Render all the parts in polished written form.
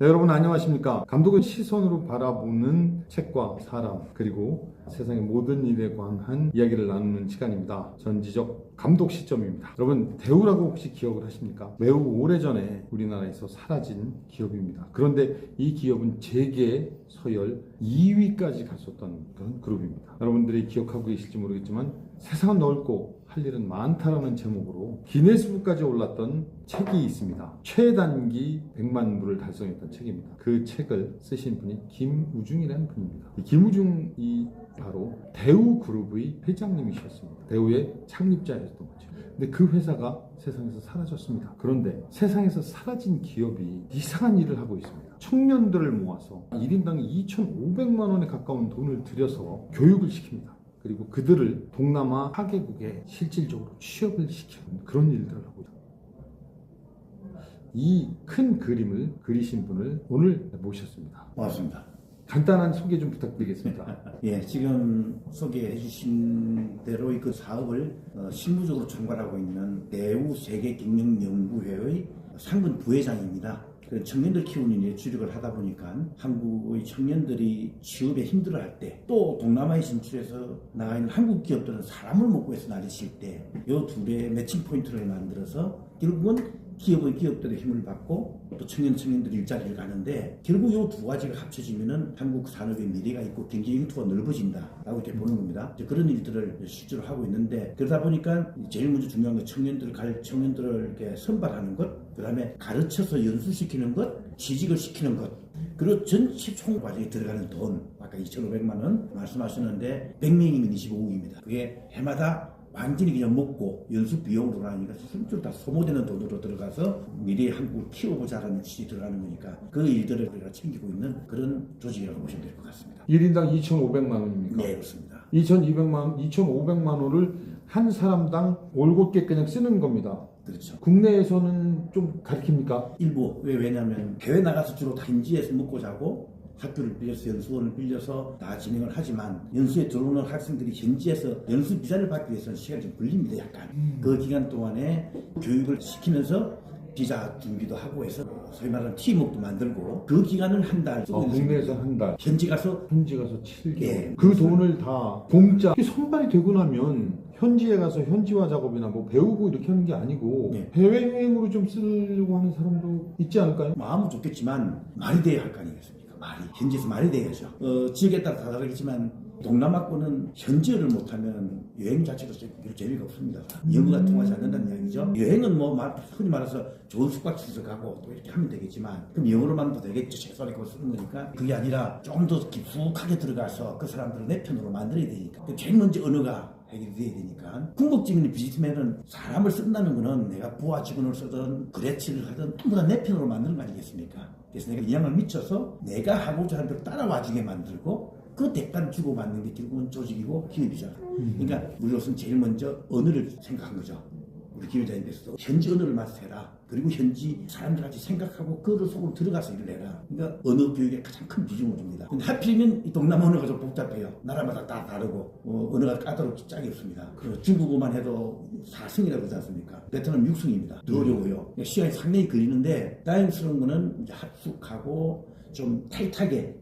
네, 여러분 안녕하십니까? 감독의 시선으로 바라보는 책과 사람, 그리고 세상의 모든 일에 관한 이야기를 나누는 시간입니다. 전지적 감독 시점입니다. 여러분, 대우라고 혹시 기억을 하십니까? 매우 오래전에 우리나라에서 사라진 기업입니다. 그런데 이 기업은 재계 서열 2위까지 갔었던 그런 그룹입니다. 여러분들이 기억하고 계실지 모르겠지만 세상은 넓고 할 일은 많다라는 제목으로 기네스북까지 올랐던 책이 있습니다. 최단기 100만 부를 달성했던 책입니다. 그 책을 쓰신 분이 김우중이라는 분입니다. 이 김우중이 바로 대우그룹의 회장님이셨습니다. 대우의 창립자였던 거죠. 근데 그 회사가 세상에서 사라졌습니다. 그런데 세상에서 사라진 기업이 이상한 일을 하고 있습니다. 청년들을 모아서 1인당 2,500만 원에 가까운 돈을 들여서 교육을 시킵니다. 그리고 그들을 동남아 타개국에 실질적으로 취업을 시키는 그런 일들을 하고 있습니다. 이 큰 그림을 그리신 분을 오늘 모셨습니다. 고맙습니다. 간단한 소개 좀 부탁드리겠습니다. 예, 지금 소개해 주신 대로 그 사업을 실무적으로 총괄하고 있는 대우 세계경영연구회의 상근 부회장입니다. 청년들 키우는 일에 주력을 하다 보니까 한국의 청년들이 취업에 힘들어할 때, 또 동남아에 진출해서 나가 있는 한국 기업들은 사람을 못 구해서 나르실 때, 이 둘의 매칭 포인트를 만들어서 결국은 기업들의 힘을 받고 또 청년들이 일자리를 가는데, 결국 이 두 가지가 합쳐지면은 한국 산업의 미래가 있고 경제 영토가 넓어진다라고 이렇게 보는 겁니다. 그런 일들을 실제로 하고 있는데, 그러다 보니까 제일 먼저 중요한 건 청년들을 이렇게 선발하는 것, 그 다음에 가르쳐서 연수시키는 것, 취직을 시키는 것, 그리고 전체 총 과정에 들어가는 돈, 아까 2,500만 원 말씀하셨는데 100명이면 25억입니다. 그게 해마다 완전히 그냥 먹고 연수 비용으로 하니까 전체로 다 소모되는 돈으로 들어가서 미래의 한국을 키워보자라는 취지 들어가는 거니까 그 일들을 우리가 챙기고 있는 그런 조직이라고 보시면 될 것 같습니다. 1인당 2,500만 원입니까? 네, 그렇습니다. 2,500만 원을 한 사람당 올곧게 그냥 쓰는 겁니다. 그렇죠. 국내에서는 좀 가르칩니까? 일부. 왜냐하면 해외 나가서 주로 다 현지에서 먹고 자고 학교를 빌려서 연수원을 빌려서 다 진행을 하지만, 연수에 들어오는 학생들이 현지에서 연수 비자를 받기 위해서는 시간이 좀 걸립니다. 약간 그 기간 동안에 교육을 시키면서 비자 준비도 하고 해서 소위 말하는 팀워크도 만들고, 그 기간을 한 달. 국내에서 한 달, 현지 가서 7개월. 예, 그 돈을 다 공짜. 선발이 되고 나면 현지에 가서 현지화 작업이나 뭐 배우고 이렇게 하는 게 아니고 네. 해외여행으로 좀 쓰려고 하는 사람도 있지 않을까요? 마음은 좋겠지만 말이 돼야 할 거 아니겠습니까? 말이 현지에서 말이 돼야죠. 지역에 따라 다 다르겠지만 동남아권은 현지어를 못하면 여행 자체도 별로 재미가 없습니다. 영어가 통하지 않는다는 이야기죠. 여행은 흔히 말해서 좋은 숙박시설 가고 또 이렇게 하면 되겠지만, 그럼 영어로만도 되겠죠. 최소한의 그걸 쓰는 거니까. 그게 아니라 좀 더 깊숙하게 들어가서 그 사람들을 내 편으로 만들어야 되니까. 제일 먼저 언어가 해결돼야 되니까. 궁극적인 비즈니스맨은 사람을 쓴다는 거는 내가 부하 직원을 쓰든 거래처를 하든 전부 다 내 편으로 만드는 거 아니겠습니까? 그래서 내가 이양을 미쳐서 내가 하고자 하는 대로 따라와주게 만들고, 그 대가를 주고받는 게 결국은 조직이고 기업이잖아. 그러니까 우리로서는 제일 먼저 언어를 생각한 거죠. 우리 기업자님께서도 현지 언어를 마스터해라. 그리고 현지 사람들 같이 생각하고 그 속으로 들어가서 일을 해라. 그러니까 언어 교육에 가장 큰 비중을 줍니다. 근데 하필이면 이 동남아 언어가 좀 복잡해요. 나라마다 다 다르고 언어가 까다롭게 짝이 없습니다. 그 중국어만 해도 4승이라고 그러지 않습니까? 베트남 6승입니다. 더 어려워요. 시간이 상당히 걸리는데, 다행스러운 거는 이제 합숙하고 좀 타이트하게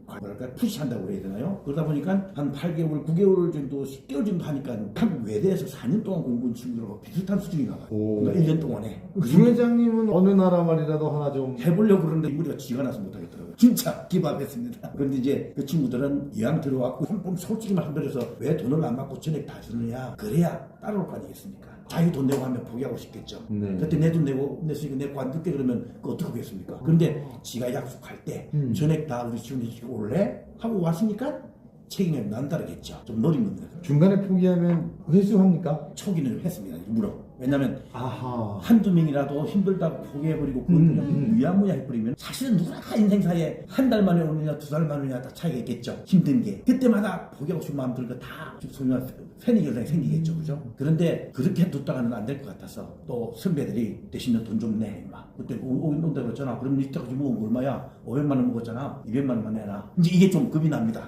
푸시한다고 그래야 되나요? 그러다 보니까 한 8개월, 9개월 정도, 10개월 정도 하니까 한국 외대에서 4년 동안 공부한 친구들하고 비슷한 수준인가 봐요. 그러니까 1년 동안에. 중 회장님은 어느 나라 말이라도 하나 좀 해보려고 그러는데 우리가 쥐가 나서 못하겠더라고요. 진짜 기밥했습니다. 그런데 이제 그 친구들은 이왕 들어왔고 솔직히 말해서 왜 돈을 안 받고 전액 다 주느냐, 그래야 따라올 거 아니겠습니까? 자기 돈 내고 하면 포기하고 싶겠죠. 네. 그때 내 돈 냈으니까 내 관 듣게 그러면 그거 어떻게 하겠습니까? 그런데 지가 약속할 때 전액 다 우리 지원해주고 올래? 하고 왔으니까 책임이 남다르겠죠. 좀 노린 겁니다. 중간에 포기하면 회수합니까? 초기는 좀 했습니다. 일부러. 왜냐면 아하. 한두 명이라도 힘들다고 포기해버리고 그걸 그냥 무야무야 해버리면 사실은 누구나 인생사에 한 달 만에 오느냐 두 달 만에 오느냐 다 차이가 있겠죠. 힘든 게. 그때마다 포기하고 싶은 마음 들고 다 소위 말해 패닉 현상이 생기겠죠. 그죠? 그런데 그렇게 뒀다가는 안 될 것 같아서 또 선배들이 대신 너 돈 좀 내. 막 그때 온다고 그랬잖아. 그럼 이때까지 먹은 거 얼마야? 500만 원 먹었잖아. 200만 원만 내라. 이제 이게 좀 겁이 납니다.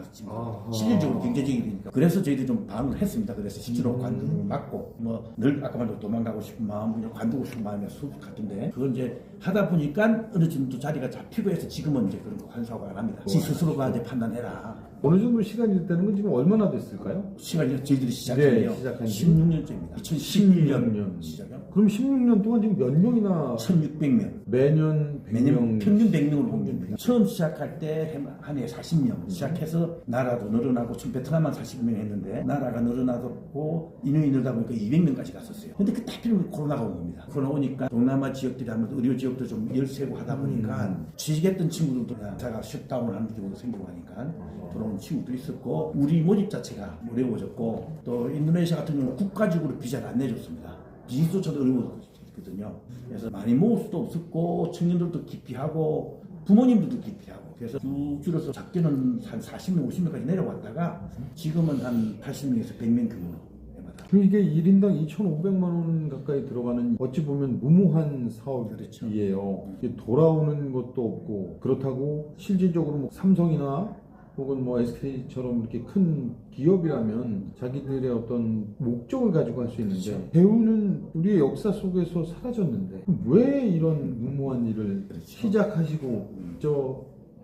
실질적으로 경제적이 되니까. 그래서 저희도 좀 방어를 했습니다. 그래서 실제로 관두를 막고 늘 아까 말한 도망 도망가고 싶은 마음, 그냥 관두고 싶은 마음이 수 같은데 그걸 이제 하다 보니까 어느 정도 자리가 잡히고 해서 지금은 이제 그런 거 환수하고 안 합니다. 지 스스로가 이제 판단해라. 어느 정도 시간이 됐다는 건 지금 얼마나 됐을까요? 시간이 저희들이 시작했네요. 시작한 지? 16년째입니다. 2016년 시작이요. 그럼 16년 동안 지금 몇 명이나 1600명. 매년 100명 매년 평균 100명으로 옮깁니다. 처음 시작할 때 한 해에 40명 시작해서 나라도 늘어나고 지금 베트남만 40명 했는데 나라가 늘어나고 인원이 늘다 보니까 200명까지 갔었어요. 근데 그때 하필이면 코로나가 온 겁니다. 코로나 오니까 동남아 지역들이 하면서 의료 지역도 좀 열세고 하다 보니까 취직했던 친구들도 자가 셧다운을 하는 경우도 생기고 하니까 돌아온 친구도 있었고 우리 모집 자체가 어려워졌고 또 인도네시아 같은 경우는 국가적으로 비자를 안 내줬습니다. 비즈조차도 어려웠거든요. 그래서 많이 모을 수도 없었고 청년들도 기피하고 부모님들도 기피하고 그래서 쭉 줄여서 작게는 한 40명, 50명까지 내려왔다가 지금은 한 80명에서 100명 규모로 해마다. 그럼 이게 1인당 2,500만 원 가까이 들어가는 어찌 보면 무모한 사업이에요. 이게 돌아오는 것도 없고 그렇다고 실질적으로 뭐 삼성이나 혹은 뭐 SK처럼 이렇게 큰 기업이라면 자기들의 어떤 목적을 가지고 할 수 있는데 배우는 우리의 역사 속에서 사라졌는데 왜 이런 무모한 일을 시작하시고 저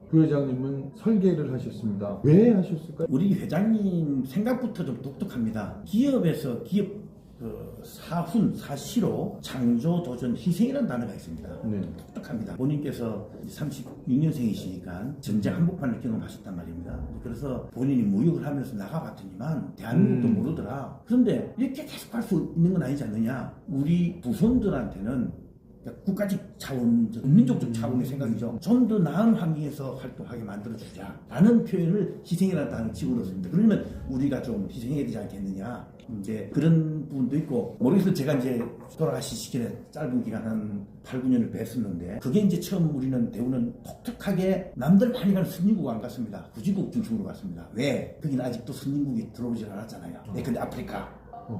부회장님은 설계를 하셨습니다. 왜 하셨을까요? 우리 회장님 생각부터 좀 독특합니다. 기업에서 기업 사훈, 사시로 창조, 도전, 희생이라는 단어가 있습니다. 네. 독특합니다. 본인께서 36년생이시니까 전쟁 한복판을 경험하셨단 말입니다. 그래서 본인이 무역을 하면서 나가봤더니만 대한민국도 모르더라. 그런데 이렇게 계속 할 수 있는 건 아니지 않느냐. 우리 부손들한테는 국가적 차원, 민족적 차원의 생각이죠. 좀 더 나은 환경에서 활동하게 만들어주자라는 표현을 희생이라는 단어를 집어넣습니다. 그러면 우리가 좀 희생해야 되지 않겠느냐. 이제 그런 부분도 있고, 모르겠어요. 제가 이제 돌아가시 시기에 짧은 기간 한 8, 9년을 뵀었는데, 그게 이제 처음 우리는 대우는 독특하게 남들 많이 가는 선진국 안 갔습니다. 후진국 중심으로 갔습니다. 왜? 거기는 아직도 선진국이 들어오질 않았잖아요. 네, 근데 아프리카.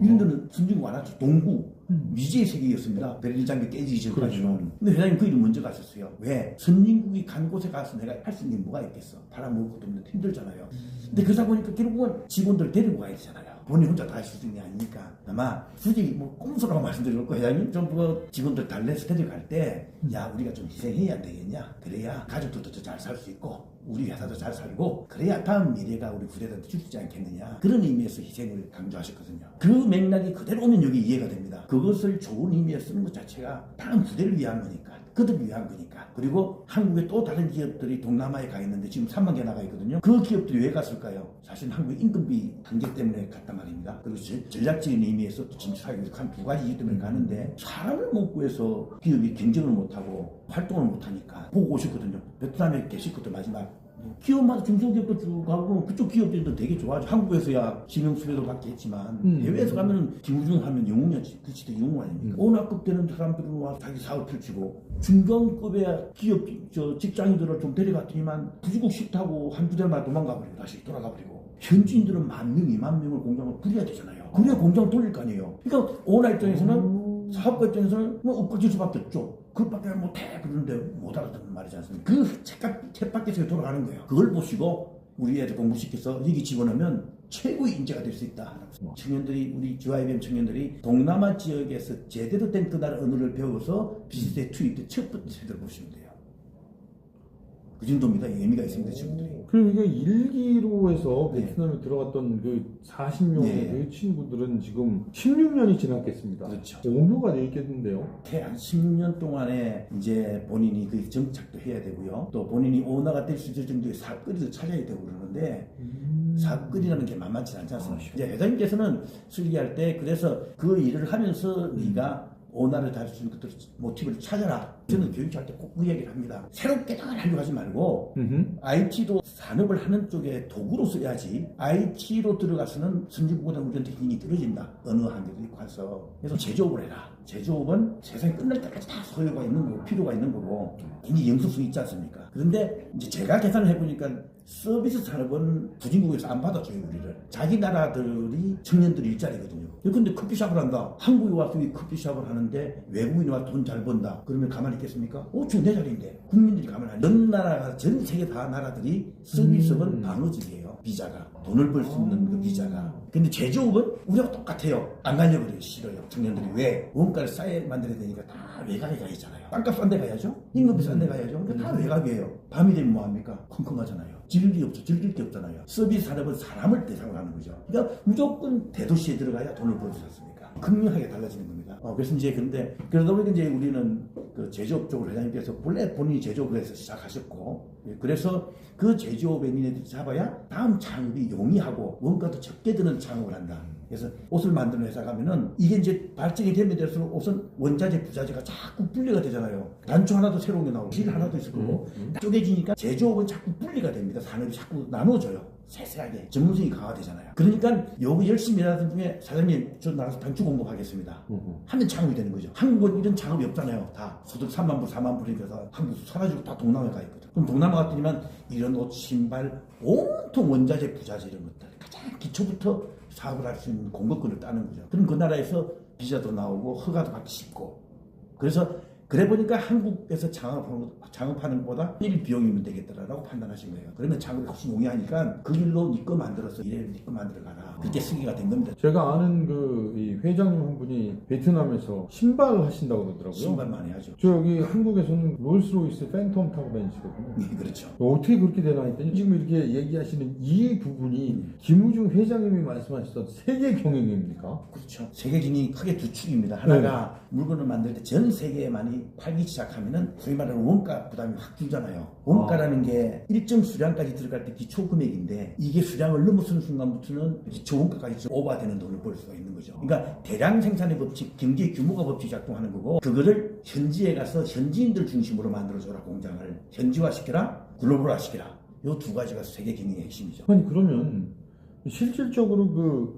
이런 데는 선진국 안 왔죠. 동구, 미지의 세계였습니다. 베를린 장벽 깨지기 전까지는. 그렇죠. 근데 회장님 그 일을 먼저 가셨어요. 왜? 선진국이 간 곳에 가서 내가 할 수 있는 게 뭐가 있겠어. 팔아먹을 것도 없는데 힘들잖아요. 근데 그러다 보니까 결국은 직원들 데리고 가야 되잖아요. 본인 혼자 다 하실 수 있는 게 아니니까. 아마 굳이 뭐 꼼수라고 말씀드릴 거예요. 회장님 좀 직원들 달래서 데려갈 때, 야, 우리가 좀 희생해야 안 되겠냐. 그래야 가족들도 더 잘 살 수 있고, 우리 회사도 잘 살고, 그래야 다음 미래가 우리 부대들한테 줄 수 있지 않겠느냐. 그런 의미에서 희생을 강조하셨거든요. 그 맥락이 그대로 오면 여기 이해가 됩니다. 그것을 좋은 의미에 쓰는 것 자체가 다음 부대를 위한 거니까. 그들을 위한 거니까. 그리고 한국에 또 다른 기업들이 동남아에 가 있는데 지금 3만 개 나가 있거든요. 그 기업들이 왜 갔을까요? 사실 한국 인건비 한계 때문에 갔단 말입니다. 그리고 전략적인 의미에서 또 진출하기 위해서 한 두 가지 이유 때문에 가는데 사람을 못 구해서 기업이 경쟁을 못하고 활동을 못하니까 보고 오셨거든요. 베트남에 계셨거든요. 마지막. 기업마다 중소기업도 쭉 가고 그쪽 기업들도 되게 좋아하죠. 한국에서야 지명수배도 받게 했지만 해외에서 가면 김우중 하면 영웅이었지. 그 시대 영웅 아닙니까? 오락급 되는 사람들은 와서 자기 사업 펼치고 중견급의 기업 직장인들을 좀 데려갔더니만 부지국 싫다고 한 두 달만 도망가 버리고 다시 돌아가 버리고 현지인들은 10,000명, 20,000명을 공장을 부려야 되잖아요. 그래야 공장 돌릴 거 아니에요. 그러니까 오너 입장에서는 사업가 입장에서는 뭐 엇갈릴 수밖에 없죠. 그것밖에 못해 그러는데 못 알아듣는 말이지 않습니까? 그 챗밖에서 돌아가는 거예요. 그걸 보시고 우리 애들 공부시켜서 여기 집어넣으면 최고의 인재가 될 수 있다. 청년들이 우리 GYBM 청년들이 동남아 지역에서 제대로 된 그 나라 언어를 배워서 비즈니스에 투입된 첫 번째 세대를 보시면 돼요. 그 정도입니다. 의미가 있습니다. 친구들이. 그리고 이게 일기로 해서 네. 베트남에 들어갔던 그 40명의 네. 그 친구들은 지금 16년이 지났겠습니다. 그렇죠. 오너가 돼 있겠는데요. 한 10년 동안에 이제 본인이 그 정착도 해야 되고요. 또 본인이 오너가 될 수 있을 정도의 사업거리도 찾아야 되고 그러는데 사업거리라는 게 만만치 않지 않습니까? 이제 회장님께서는 설계할 때 그래서 그 일을 하면서 네가 오너를 달 수 있는 것들 모티브를 찾아라. 저는 교육할 때 꼭 그 얘기를 합니다. 새롭게 다 하려고 하지 말고 IT도 산업을 하는 쪽에 도구로 써야지 IT로 들어가서는 선진국보다 우리한테 힘이 떨어진다. 어느 한계도 있고 해서 그래서 제조업을 해라. 제조업은 세상이 끝날 때까지 다 소요가 있는 거고 필요가 있는 거고 굉장히 영속성이 있지 않습니까? 그런데 이제 제가 계산을 해보니까 서비스 산업은 후진국에서 안 받아줘요 우리를. 자기 나라들이 청년들이 일자리거든요. 근데 커피숍을 한다. 한국에 와서 이 커피숍을 하는데 외국인이 와서 돈 잘 번다. 그러면 가만히 가만히 있겠습니까? 지금 내 자리인데 국민들이 가만히 안 전 나라가 전 세계 다 나라들이 서비스업은 방어직이에요. 비자가 돈을 벌 수 있는 그 비자가. 근데 제조업은 우리하고 똑같아요. 안 가려고 그래요. 싫어요. 청년들이 왜? 원가를 싸게 만들어야 되니까 다 외곽에 가 있잖아요. 땅값 싼 데 가야죠. 임금비 싼 데 가야죠. 그러니까 다 외곽이에요. 밤이 되면 뭐합니까? 컴컴하잖아요. 즐길 게 없잖아요. 서비스 산업은 사람을 대상으로 하는 거죠. 그러니까 무조건 대도시에 들어가야 돈을 벌 수 있습니까? 극명하게 달라지는 겁니다. 그래서 이제 근데 그러다 보니까 이제 우리는 그 제조업 쪽으로 회장님께서 본래 본인이 제조업을 해서 시작하셨고, 그래서 그 제조업에 니네들이 잡아야 다음 창업이 용이하고 원가도 적게 드는 창업을 한다. 그래서 옷을 만드는 회사 가면은 이게 이제 발전이 되면 될수록 옷은 원자재, 부자재가 자꾸 분리가 되잖아요. 단추 하나도 새로운 게 나오고 실 하나도 있을 거고 쪼개지니까 제조업은 자꾸 분리가 됩니다. 산업이 자꾸 나눠져요. 세세하게 전문성이 강화되잖아요. 그러니까 여기 열심히 일하는 중에 사장님 저 나가서 단추 공급하겠습니다 하면 창업이 되는 거죠. 한국은 이런 창업이 없잖아요. 다 소득 3만 불 4만 불이니까 한국 사라지고 다 동남아에 가 있거든. 그럼 동남아 갔더니만 이런 옷, 신발, 온통 원자재, 부자재 이런 것들 가장 기초부터 사업을 할 수 있는 공급권을 따는 거죠. 그럼 그 나라에서 비자도 나오고 허가도 받기 쉽고. 그래서 그래 보니까 한국에서 창업하는 것보다 일 비용이면 되겠다라고 판단하신 거예요. 그러면 창업이 훨씬 용이하니까 그 길로 네 거 만들어서 이래를 네 거 만들어 가라. 그렇게 쓰기가 된 겁니다. 제가 아는 이 회장님 한 분이 베트남에서 신발 하신다고 그러더라고요. 신발 많이 하죠. 저 여기 한국에서는 롤스로이스 팬텀 타고 다니시거든요. 네, 그렇죠. 어떻게 그렇게 되나 했더니 지금 이렇게 얘기하시는 이 부분이 김우중 회장님이 말씀하셨던 세계 경영입니까? 그렇죠. 세계 경영이 크게 두 축입니다. 하나가 물건을 만들 때 전 세계에 많이 팔기 시작하면은 소위 말하는 원가 부담이 확 줄잖아요. 원가라는 게 일정 수량까지 들어갈 때 기초 금액인데 이게 수량을 넘어서는 순간부터는 기초 원가까지 좀 오버되는 돈을 벌 수가 있는 거죠. 그러니까 대량 생산의 법칙, 경제 규모가 법칙이 작동하는 거고 그거를 현지에 가서 현지인들 중심으로 만들어줘라. 공장을 현지화시켜라, 글로벌화시켜라. 이 두 가지가 세계 경영의 핵심이죠. 아니 그러면 실질적으로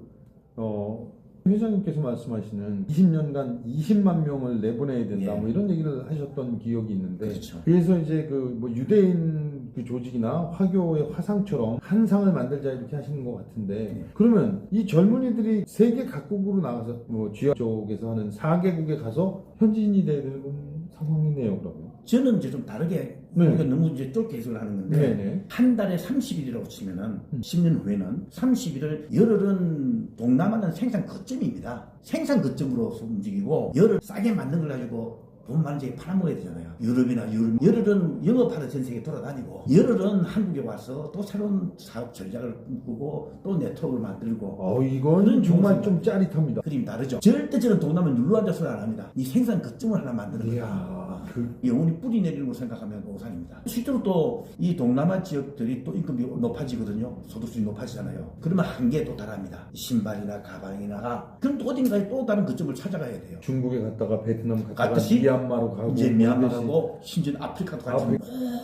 회장님께서 말씀하시는 20년간 20만 명을 내보내야 된다, 예. 뭐 이런 얘기를 하셨던 기억이 있는데, 그렇죠. 그래서 이제 유대인 그 조직이나 화교의 화상처럼 한 상을 만들자 이렇게 하시는 것 같은데, 그러면 이 젊은이들이 세계 각국으로 나가서 GR 쪽에서 하는 4개국에 가서 현지인이 돼야 되는 상황이네요, 그러면. 저는 이제 좀 다르게 우리가 너무 이제 좁게 해석을 하는 건데 네네. 한 달에 30일이라고 치면은 10년 후에는 30일을 열흘은 동남아는 생산 거점입니다. 생산 거점으로서 움직이고 열흘 싸게 만든 걸 가지고 돈 많은 지에 팔아먹어야 되잖아요. 유럽이나 열흘은 영업하러 전 세계 돌아다니고 열흘은 한국에 와서 또 새로운 사업 전략을 꿈꾸고 또 네트워크를 만들고 이건 정말 좀 짜릿합니다. 그림이 다르죠. 절대 저는 동남아 눌러앉아 소리 안 합니다. 이 생산 거점을 하나 만드는 거다. 이야, 영원히 뿌리 내리는 걸 생각하면 오산입니다. 실제로 또 이 동남아 지역들이 또 임금이 높아지거든요. 소득수준이 높아지잖아요. 그러면 한계에 또 달합니다. 신발이나 가방이나 그럼 또 어딘가에 또 다른 거점을 찾아가야 돼요. 중국에 갔다가 베트남 갔다가 갔듯이 미얀마로 가고 이제 미얀마하고 심지어 아프리카도 같이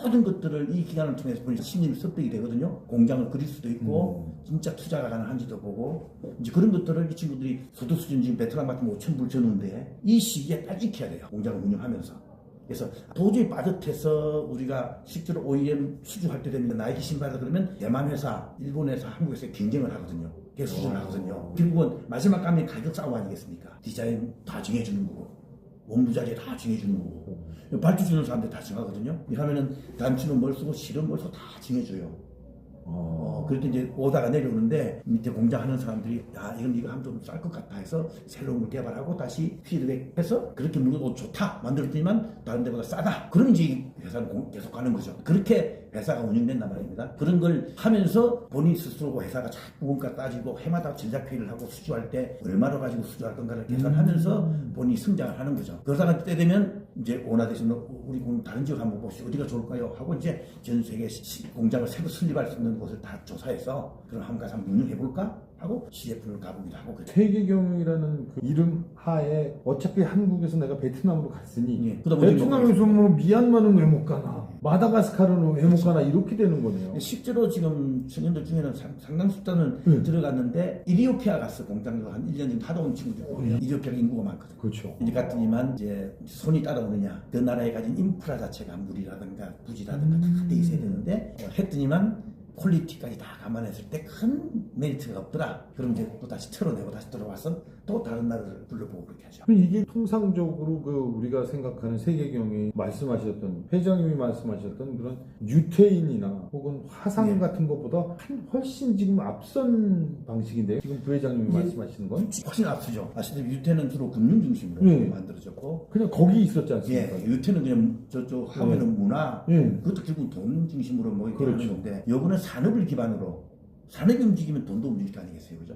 모든 것들을 이 기간을 통해서 보니 심리를 습득이 되거든요. 공장을 그릴 수도 있고 진짜 투자가 가능한지도 보고 이제 그런 것들을 이 친구들이 소득 수준 지금 베트남 같은 5,000불 주는데 이 시기에 빨리 익혀야 돼요. 공장을 운영하면서. 그래서 도저히 빠듯해서 우리가 실제로 OEM 수주할 때 되면 나이키 신발을 그러면 대만 회사, 일본 회사, 한국 회사에 경쟁을 하거든요. 계속 수주를 하거든요. 결국은 마지막 가면 가격 싸움 아니겠습니까? 디자인 다 정해주는 거고 원부자재 다 정해주는 거고 발주 주는 사람들 다 정하거든요. 이러면은 단추는 뭘 쓰고 실은 뭘 쓰고 다 정해줘요. 그럴 때 이제 오다가 내려오는데 밑에 공장하는 사람들이 이거 하면 좀 쌀 것 같아 해서 새로운 걸 개발하고 다시 피드백해서 그렇게 물건 좋다 만들었더니만 다른 데보다 싸다. 그럼 이제 회사는 계속 가는 거죠. 그렇게 회사가 운영된단 말입니다. 그런 걸 하면서 본인 스스로 회사가 자꾸 원가 따지고 해마다 전략회의를 하고 수주할 때 얼마로 가지고 수주할 건가를 계산하면서 본인이 성장을 하는 거죠. 그러다가 때 되면 이제 원화대신 우리 다른 지역 한번 봅시다. 어디가 좋을까요? 하고 이제 전 세계 공장을 새로 설립할 수 있는 곳을 다 조사해서 그럼 한번 가서 한번 운영해볼까? 하고 CF를 가보기도 하고 그래요. 세계 경영이라는 그 이름 하에 어차피 한국에서 내가 베트남으로 갔으니 예. 베트남에서 미얀마는 왜 못 가나, 마다가스카르는 왜 못 가나 이렇게 되는 거네요. 실제로 지금 청년들 중에는 상당 숫자는 들어갔는데 이리오피아 갔어. 공장도 한 1년 정도 하다 온 친구들. 이리오피아가 인구가 많거든. 그렇죠. 이제 갔더니만 이제 손이 따라오느냐, 그 나라에 가진 인프라 자체가 물이라든가 부지라든가 다 돼 있어야 되는데 했더니만 퀄리티까지 다 감안했을 때 큰 메리트가 없더라. 그럼 이제 또 다시 털어내고 다시 들어와서 또 다른 나라를 불러보고 그렇게 하죠. 이게 통상적으로 그 우리가 생각하는 세계경에 말씀하셨던 회장님이 말씀하셨던 그런 유태인이나 혹은 화상 네. 같은 것보다 훨씬 지금 앞선 방식인데요. 지금 부회장님이 예. 말씀하시는 건 훨씬 앞서죠. 아시다시피 유태는 주로 금융 중심으로 네. 만들어졌고, 그냥 거기 있었지 않습니까? 예, 유태는 그냥 저쪽 하면은 문화, 예. 그것도 결국 돈 중심으로 뭐 이렇게 그렇죠. 하는 건데, 요거는 산업을 기반으로, 산업이 움직이면 돈도 움직일 거 아니겠어요, 그죠?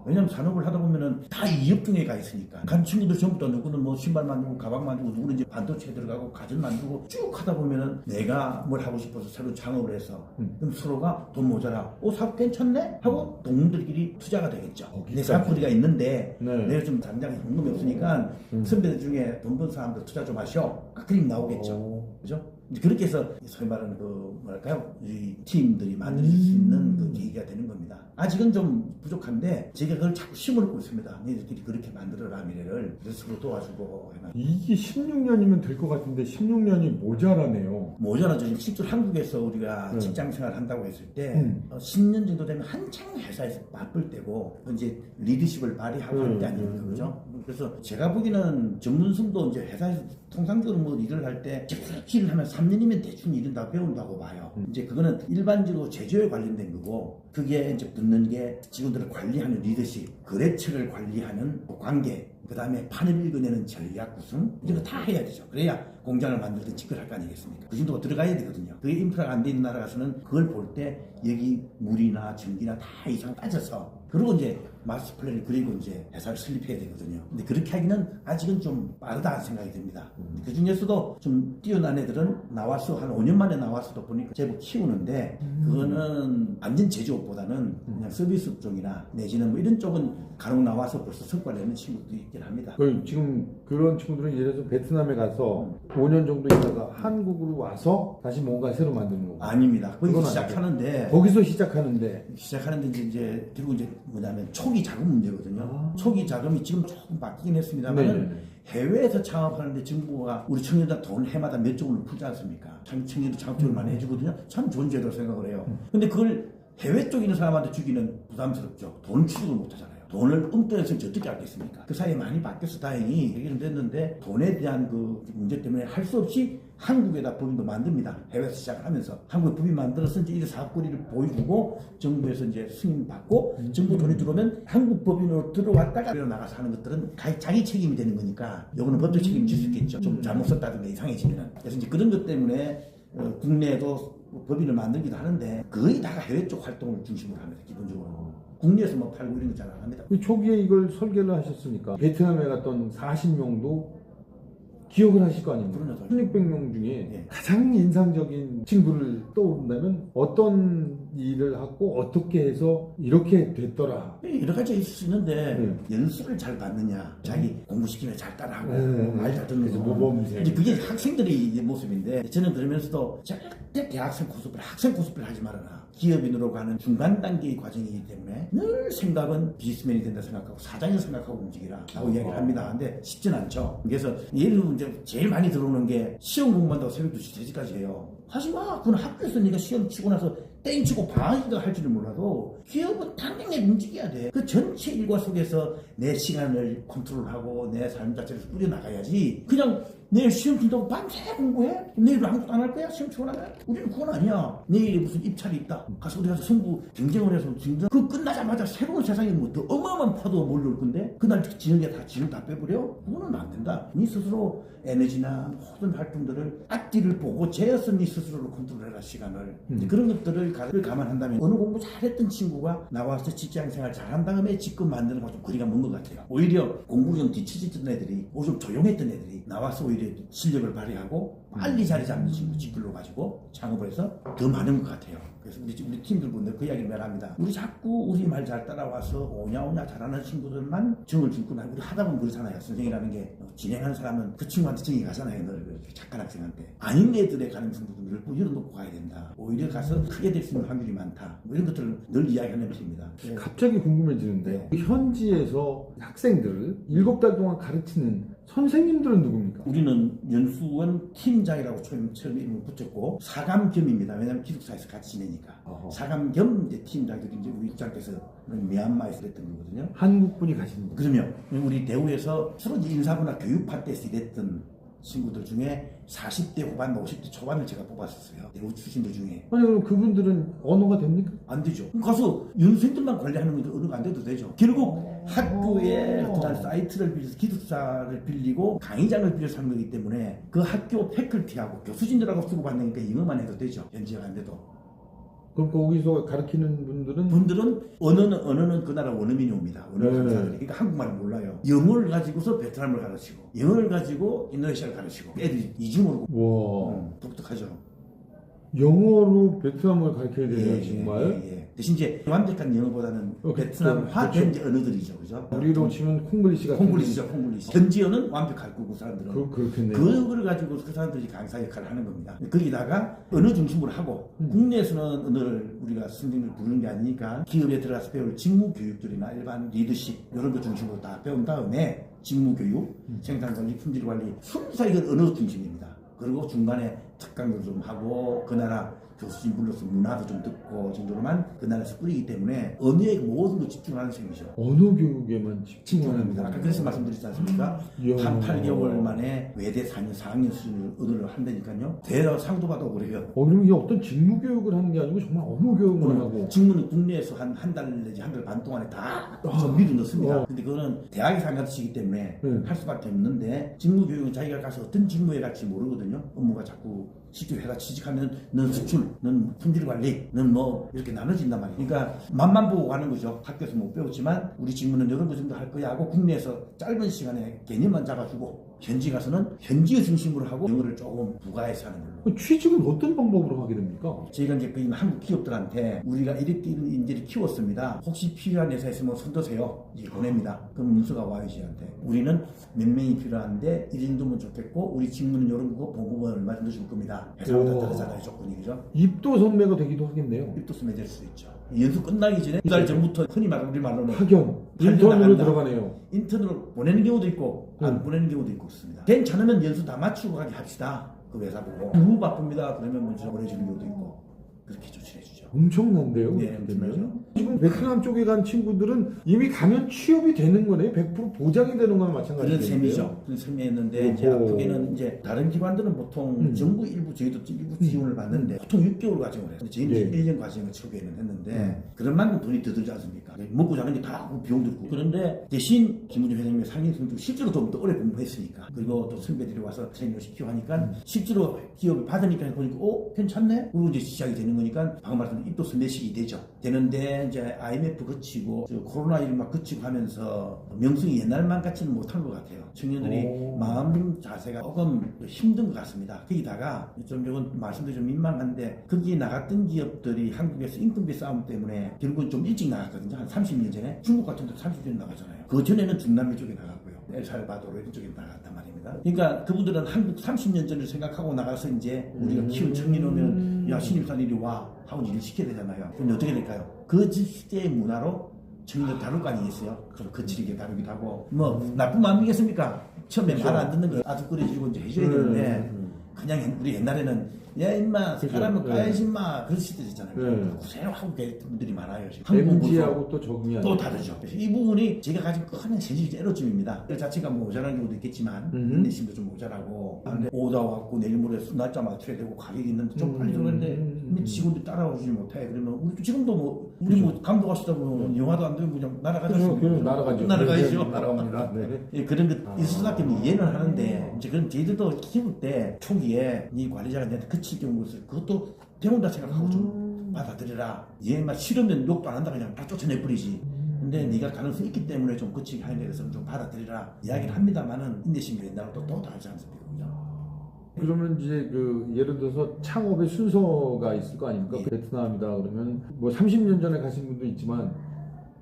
왜냐면 산업을 하다 보면은 다 이업중에 가 있으니까. 간 친구들 전부 다 누구는 뭐 신발 만들고 가방 만들고 누구는 이제 반도체 들어가고 가전 만들고 쭉 하다 보면은 내가 뭘 하고 싶어서 새로 창업을 해서 그럼 서로가 돈 모자라. 사업 괜찮네? 하고 동문들끼리 투자가 되겠죠. 내 사업거리가 있는데 네. 내가 좀 당장에 현금이 없으니까 선배들 중에 돈 번 사람들 투자 좀 하셔. 그림 나오겠죠. 그죠? 이제 그렇게 해서 소위 말하는 그 뭐랄까요, 이 팀들이 만들 수 있는 그 계기가 되는 겁니다. 아직은 좀 부족한데 제가 그걸 자꾸 심어놓고 있습니다. 너희들끼리 그렇게 만들어라 미래를. 그래서 서로 도와주고 해놔. 이게 16년이면 될 것 같은데 16년이 모자라네요. 모자라죠. 지금 실제로 한국에서 우리가 네. 직장 생활 한다고 했을 때 10년 정도 되면 한창 회사에서 바쁠 때고 이제 리더십을 발휘하고 할 때 아닙니까, 그죠? 그래서 제가 보기에는 전문성도 이제 회사에서 통상적으로 뭐 일을 할 때 일을 하면 3년이면 대충 일은다고 배운다고 봐요. 이제 그거는 일반적으로 제조에 관련된 거고, 그게 이제 붙는 게 직원들을 관리하는 리더십, 거래처를 관리하는 관계, 그 다음에 판을 읽어내는 전략 구성, 이런 거 다 해야 되죠. 그래야 공장을 만들든 직구를 할 거 아니겠습니까? 그 정도가 들어가야 되거든요. 그게 인프라가 안 돼 있는 나라 가서는 그걸 볼 때 여기 물이나 전기나 다 이상 빠져서, 그리고 이제 마스터 플랜을 그리고 이제 회사를 설립해야 되거든요. 근데 그렇게 하기는 아직은 좀 빠르다 생각이 듭니다. 그 중에서도 좀 뛰어난 애들은 나와서 한 5년 만에 나와서도 보니까 제법 키우는데, 그거는 완전 제조업보다는 그냥 서비스 업종이나 내지는 뭐 이런 쪽은 간혹 나와서 벌써 성과 내는 친구도 있긴 합니다. 지금 그런 친구들은 예를 들어서 베트남에 가서 5년 정도 있다가 한국으로 와서 다시 뭔가 새로 만드는 거고. 아닙니다. 거기서 그건 시작하는데 거기서 시작하는데 이제 결국 이제 뭐냐면 초기 자금 문제거든요. 초기 자금이 지금 조금 바뀌긴 했습니다만 네네네. 해외에서 창업하는데 정부가 우리 청년들 돈 해마다 몇 조를 풀지 않습니까? 청년들 창업적으로 많이 해주거든요. 참 좋은 제도라고 생각을 해요. 근데 그걸 해외 쪽에 있는 사람한테 주기는 부담스럽죠. 돈 취급을 못 하잖아요. 돈을 엉뚱해서 어떻게 알겠습니까? 그 사이에 많이 바뀌어서 다행히 해결은 됐는데, 돈에 대한 그 문제 때문에 할 수 없이 한국에다 법인도 만듭니다. 해외에서 시작하면서 한국에 법인 만들어서 이제 이 사업거리를 보여주고 정부에서 이제 승인 받고 정부 돈이 들어오면 한국 법인으로 들어왔다가 나가서 하는 것들은 자기 책임이 되는 거니까 이거는 법적 책임을 질 수 있겠죠. 좀 잘못 썼다든가 이상해지면. 그래서 이제 그런 것 때문에 국내에도 법인을 만들기도 하는데 거의 다 해외 쪽 활동을 중심으로 합니다. 기본적으로. 국내에서 뭐 팔고 이런 거 잘 안 합니다. 초기에 이걸 설계를 하셨으니까 베트남에 갔던 40명도 기억을 하실 거 아닙니까? 그러죠. 1600명 중에 예. 가장 인상적인 친구를 떠오른다면 어떤 일을 하고 어떻게 해서 이렇게 됐더라. 여러 가지 있을 수 있는데 연수를 잘 받느냐, 자기 공부시키면 잘 따라하고 말 잘 듣는 거, 모범생. 이제 그게 학생들의 모습인데, 저는 그러면서도 절대 대학생 코스프레, 학생 코스프레 하지 말아라. 기업인으로 가는 중간 단계의 과정이기 때문에 늘 생각은 비즈니스맨이 된다 생각하고 사장이 생각하고 움직이라 라고 이야기를 합니다. 근데 쉽진 않죠. 그래서 예를 들면 이제 제일 많이 들어오는 게 시험 공부한다고 새벽 2시, 3시까지 해요. 하지마. 그건 학교에서 네가 시험 치고 나서 땡치고 방학인가 할 줄은 몰라도 기업은 당연히 움직여야 돼. 그 전체 일과 속에서 내 시간을 컨트롤하고 내 삶 자체를 꾸려나가야지. 그냥 내일 시험 친다고 밤새 공부해? 내일 아무것도 안 할 거야? 시험 치고 나면? 우리는 그건 아니야. 내일에 무슨 입찰이 있다. 가서 우리 가서 승부 경쟁을 해서 진짜 그 끝나자마자 새로운 세상에 뭐 더 어마어마한 파도가 몰려올 건데 그날 진을 다 빼버려? 그거는 안 된다. 네 스스로 에너지나 모든 활동들을 앞뒤를 보고 재어서 네 스스로를 컨트롤해라, 시간을. 이제 그런 것들을 감안한다면 어느 공부 잘했던 친구가 나와서 직장생활 잘한 다음에 직급 만드는 거 좀 거리가 먼 것 같아요. 오히려 공부 좀 뒤처지던 애들이, 좀 조용했던 애들이 나와서 오히려 실력을 발휘하고 빨리 자리 잡는 친구 직급로 가지고 창업을 해서 더 많은 것 같아요. 그래서 우리 팀들 분들 그 이야기를 매일 합니다. 우리 자꾸 우리 말 잘 따라와서 오냐 잘하는 친구들만 정을 줄고 우리 하다 보면 그렇잖아요. 선생이라는 게 진행하는 사람은 그 친구한테 정이 가잖아요. 늘 착한 학생한테. 아닌 애들에 가는 친구들을 열어놓고 가야 된다. 오히려 가서 크게 될 수 있는 확률이 많다. 뭐 이런 것들을 늘 이야기하는 것입니다. 갑자기 궁금해지는데 현지에서 학생들을 7달 동안 가르치는 선생님들은 누굽니까? 우리는 연수원 팀장이라고 처음에 이름을 붙였고 사감겸입니다. 왜냐하면 기숙사에서 같이 지내니까. 있으니까 어허. 사감 겸 이제 팀장들이 이제 우리 입장에서 미얀마에서 일했던 거거든요. 한국분이 가신 분. 그러면 우리 대우에서 주로 이제 인사부나 교육할 때 일했던 친구들 중에 40대 후반, 50대 초반을 제가 뽑았었어요. 대우 출신들 중에. 아니 그럼 그분들은 언어가 됩니까? 안 되죠. 그럼 가서 연수생들만 관리하는 건데 언어가 안 돼도 되죠. 결국 학교에 어떤 사이트를 빌려서 기숙사를 빌리고 강의장을 빌려서 하는 거기 때문에 그 학교 패컬티하고 교수진들하고 주고받으니까 영어만 해도 되죠. 현지가 안 돼도. 그럼 거기서 가르치는 분들은 분들은 언어는 그 나라 원어민이 옵니다. 언어 네. 강사들이. 그러니까 한국말을 몰라요. 영어를 가지고서 베트남을 가르치고 영어를 가지고 인도네시아를 가르치고 애들이 이중으로 와 독특하죠. 영어로 베트남을 가르쳐야 되네요 예, 정말. 예. 대신 이제 완벽한 영어보다는 그렇죠. 베트남화된 이제 언어들이죠, 그죠? 우리로 치면 콩글리시 같은 콩글리시죠, 콩글리시. 현지어는 완벽할 거고 사람들은. 그렇겠네요. 그걸 가지고 그 사람들이 강사 역할을 하는 겁니다. 거기다가 언어 중심으로 하고 국내에서는 언어를 우리가 선생님을 부르는 게 아니니까 기업에 들어가서 배울 직무 교육들이나 일반 리더십 이런 거 중심으로 다 배운 다음에 직무 교육, 생산 관리, 품질 관리 순수하게 이건 언어 중심입니다. 그리고 중간에 특강도 좀 하고 그 나라 교수진 불러서 문화도 좀 듣고 정도로만 그 나라에서 뿌리기 때문에 언어에 모든 걸 집중하는 셈이죠. 언어 교육에만 집중하는 합니다. 아까 그래서 말씀드렸지 않습니까? 이야. 한 8개월 만에 외대 4년, 4학년 수준을 언어를 한다니까요. 대여 상도 받아 그래요. 그럼 이게 어떤 직무 교육을 하는 게 아니고 정말 언어 교육을 하고 직무는 국내에서 한 달 내지 한 달 반 동안에 다 정비를 넣습니다. 근데 그거는 대학에서 안 가르치기 때문에 할 수밖에 없는데 직무 교육은 자기가 가서 어떤 직무에 갈지 모르거든요. 업무가 자꾸 쉽게 회사 취직하면 넌 수출, 넌 품질 관리, 넌 뭐 이렇게 나눠진단 말이에요. 그러니까 맛만 보고 가는 거죠. 학교에서 못 배웠지만 우리 직무는 이런 거 정도 할 거야 하고 국내에서 짧은 시간에 개념만 잡아주고 현지 가서는 현지어 중심으로 하고 영어를 조금 부가해서 하는 걸로. 그 취직은 어떤 방법으로 하게 됩니까? 저희가 이제 그 한국 기업들한테 우리가 이렇게 이런 인재를 키웠습니다. 혹시 필요한 회사 있으면 손드세요. 이제 보냅니다. 그럼 문서가 와요, 저한테. 우리는 몇 명이 필요한데 이 정도면 좋겠고 우리 직무는 이런 거고 보급은 얼마 정도 줄 겁니다. 회사마다 오. 다르잖아요, 조건이. 그죠? 입도 선배가 되기도 하겠네요. 입도수 맺을 수 있죠. 연수 끝나기 전에 두 달 전부터 흔히 말하는 우리 말로는 학연, 인턴으로 나간다. 들어가네요. 인턴으로 보내는 경우도 있고 안 보내는 경우도 있고 그렇습니다. 괜찮으면 연수 다 맞추고 가게 합시다. 그 회사 보고 너무 바쁩니다. 그러면 먼저 보내주는 경우도 있고 그렇게 조치해 주죠. 엄청난데요. 네, 그렇게 엄청나죠. 되면? 지금 베트남 쪽에 간 친구들은 이미 가면 취업이 되는 거네요. 100% 보장이 되는 거나 그런 마찬가지예요. 셈이죠. 그런 셈이었는데 이제 오호. 아프게는 이제 다른 기관들은 보통 정부 일부 저희도 일부 지원을 받는데 보통 6개월 과정을 해요. 근데 저희는 예. 1년 과정을 처음에는 했는데 그런 만큼 돈이 더 들지 않습니까? 먹고 자는 게 다 비용 들고 그런데 대신 김우중 회장님의 상임 선수 실제로 더 오래 공부했으니까 그리고 또 선배들이 와서 트레이닝을 시키고 하니까 실제로 기업을 받으니까 보니까 괜찮네? 그리고 이제 시작이 되는 거니까 방금 말씀드린 입도수 내식이 되죠. 되는데 이제 IMF 거치고 코로나19 막 거치고 하면서 명성이 옛날만 같지는 못한 것 같아요. 청년들이 오. 마음 자세가 조금 힘든 것 같습니다. 거기다가 좀 이건 말씀드리 좀 민망한데 거기 나갔던 기업들이 한국에서 인건비 싸움 때문에 결국은 좀 일찍 나갔거든요. 한 30년 전에 중국 같은 데 30년 나가잖아요. 그 전에는 중남미 쪽에 나갔고요. 엘살바도르 이런 쪽에 나갔단 말입니다. 그러니까 그분들은 한국 30년 전을 생각하고 나가서 이제 우리가 키운 청년 오면 야 신입사원 이리 와 하고 일을 시켜야 되잖아요. 그럼 어떻게 될까요? 그 시대의 문화로 청년들 다룰 거 아니겠어요? 그럼 거칠게 다루기도 하고 뭐 나쁜 마음이겠습니까? 처음에 말 안 듣는 거 아주거리지고 이제 해줘야 되는데 그냥 우리 옛날에는 야 임마 사람은 까야지 임마 그런 시대 있잖아요. 구세하고 계신 분들이 많아요. 지금 MG하고 또 적응이 안 또 돼요. 다르죠. 그래서 이 부분이 제가 가지고 큰 현실적 애로점입니다. 그 자체가 뭐 모자란 경우도 있겠지만 인내심도 좀 모자라고 근데 오다 왔고 내일 모레 날짜 맞춰야 되고 가격이 있는데 좀 빨리 들어가는데 직원들이 따라오지 못해. 그러면 우리 지금도 뭐 우리 뭐 감독하시다고 영화도 안 되고 그냥 날아가죠. 그럼 날아가죠. 날아가죠. 날아갑니다. 네. 예, 그런 것 있을 수밖에 없는 이해는 하는데 이제 그럼 저희들도 키울 때 초기에 이 관리자가 내한테 그칠 경우를 그것도 배운다 생각하고 좀 받아들여라. 얘만 싫으면 욕도 안 한다 그냥 다 쫓아내버리지. 근데 네가 가능성이 있기 때문에 좀 거치게 하는 데 대해서는 좀 받아들여라 이야기를 합니다만은 인내심이 옛날하고 또 다르지 않습니까? 그러면 이제 그 예를 들어서 창업의 순서가 있을 거 아닙니까? 예. 베트남이다 그러면 뭐 30년 전에 가신 분도 있지만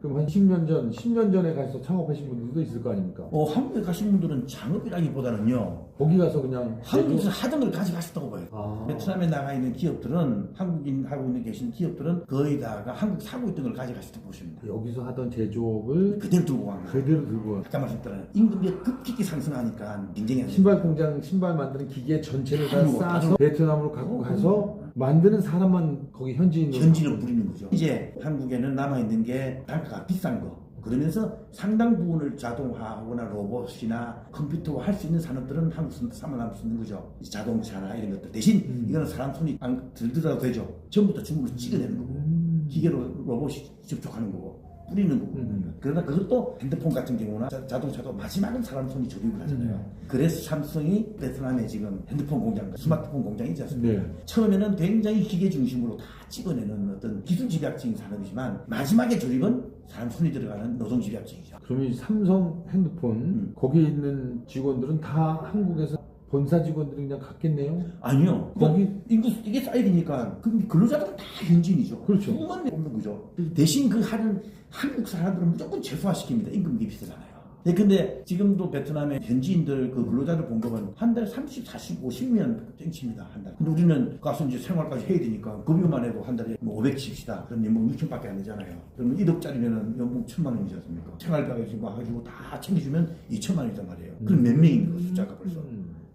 그럼 한 10년 전, 10년 전에 가서 창업하신 분들도 있을 거 아닙니까? 한국에 가신 분들은 창업이라기보다는요 거기 가서 그냥 한국에서 하던 걸 가져가셨다고 봐요. 아. 베트남에 나가 있는 기업들은 한국인하고 있는 계신 기업들은 거의 다가 한국 사고 있던 걸 가져가셨다고 보시면 돼요. 여기서 하던 제조업을 그대로 들고 간 거예요. 그대로 들고 와. 아까 말씀드린 임금이 급격히 상승하니까 굉장히 안 돼요. 신발 공장 신발 만드는 기계 전체를 다 한국, 싸서 베트남으로 갖고 가서 만드는 사람만 거기 현지인으로 현지를 부리는 거죠. 이제 한국에는 남아있는 게 단가가 비싼 거. 그러면서 상당 부분을 자동화하거나 로봇이나 컴퓨터화 할 수 있는 산업들은 한국에서 살아남을 수 있는 거죠. 자동차나 이런 것들. 대신 이거는 사람 손이 안 들더라도 되죠. 전부 다 중국으로 찍어내는 거고 기계로 로봇이 접촉하는 거고 뿌리는 거고. 그러나 그것도 핸드폰 같은 경우나 자동차도 마지막은 사람 손이 조립을 하잖아요. 그래서 삼성이 베트남에 지금 핸드폰 공장, 스마트폰 공장이 있지 않습니까? 네. 처음에는 굉장히 기계 중심으로 다 찍어내는 어떤 기술 집약적인 산업이지만 마지막에 조립은 사람 손이 들어가는 노동 집약적이죠. 그러면 이 삼성 핸드폰 거기에 있는 직원들은 다 한국에서 본사 직원들이 그냥 갔겠네요? 아니요. 거기- 인구 이게 쌓이니까 근로자들은 다 현지인이죠. 그렇죠. 수만 명 없는 거죠. 대신 그 하는 한국 사람들은 무조건 최소화시킵니다. 임금이 비싸잖아요. 네, 근데 지금도 베트남의 현지인들 그 근로자들 봉급은 한 달에 30, 40, 50면 땡칩니다. 한 달. 근데 우리는 가서 이제 생활까지 해야 되니까 급여만 해도 한 달에 뭐 500칩시다. 그럼 연봉 6천밖에 안 되잖아요. 그러면 1억짜리면은 연봉 1천만 원이지 않습니까? 생활비까지 와가지고 다 챙겨주면 2천만 원이란 말이에요. 그럼 몇 명인 거 숫자가 벌써.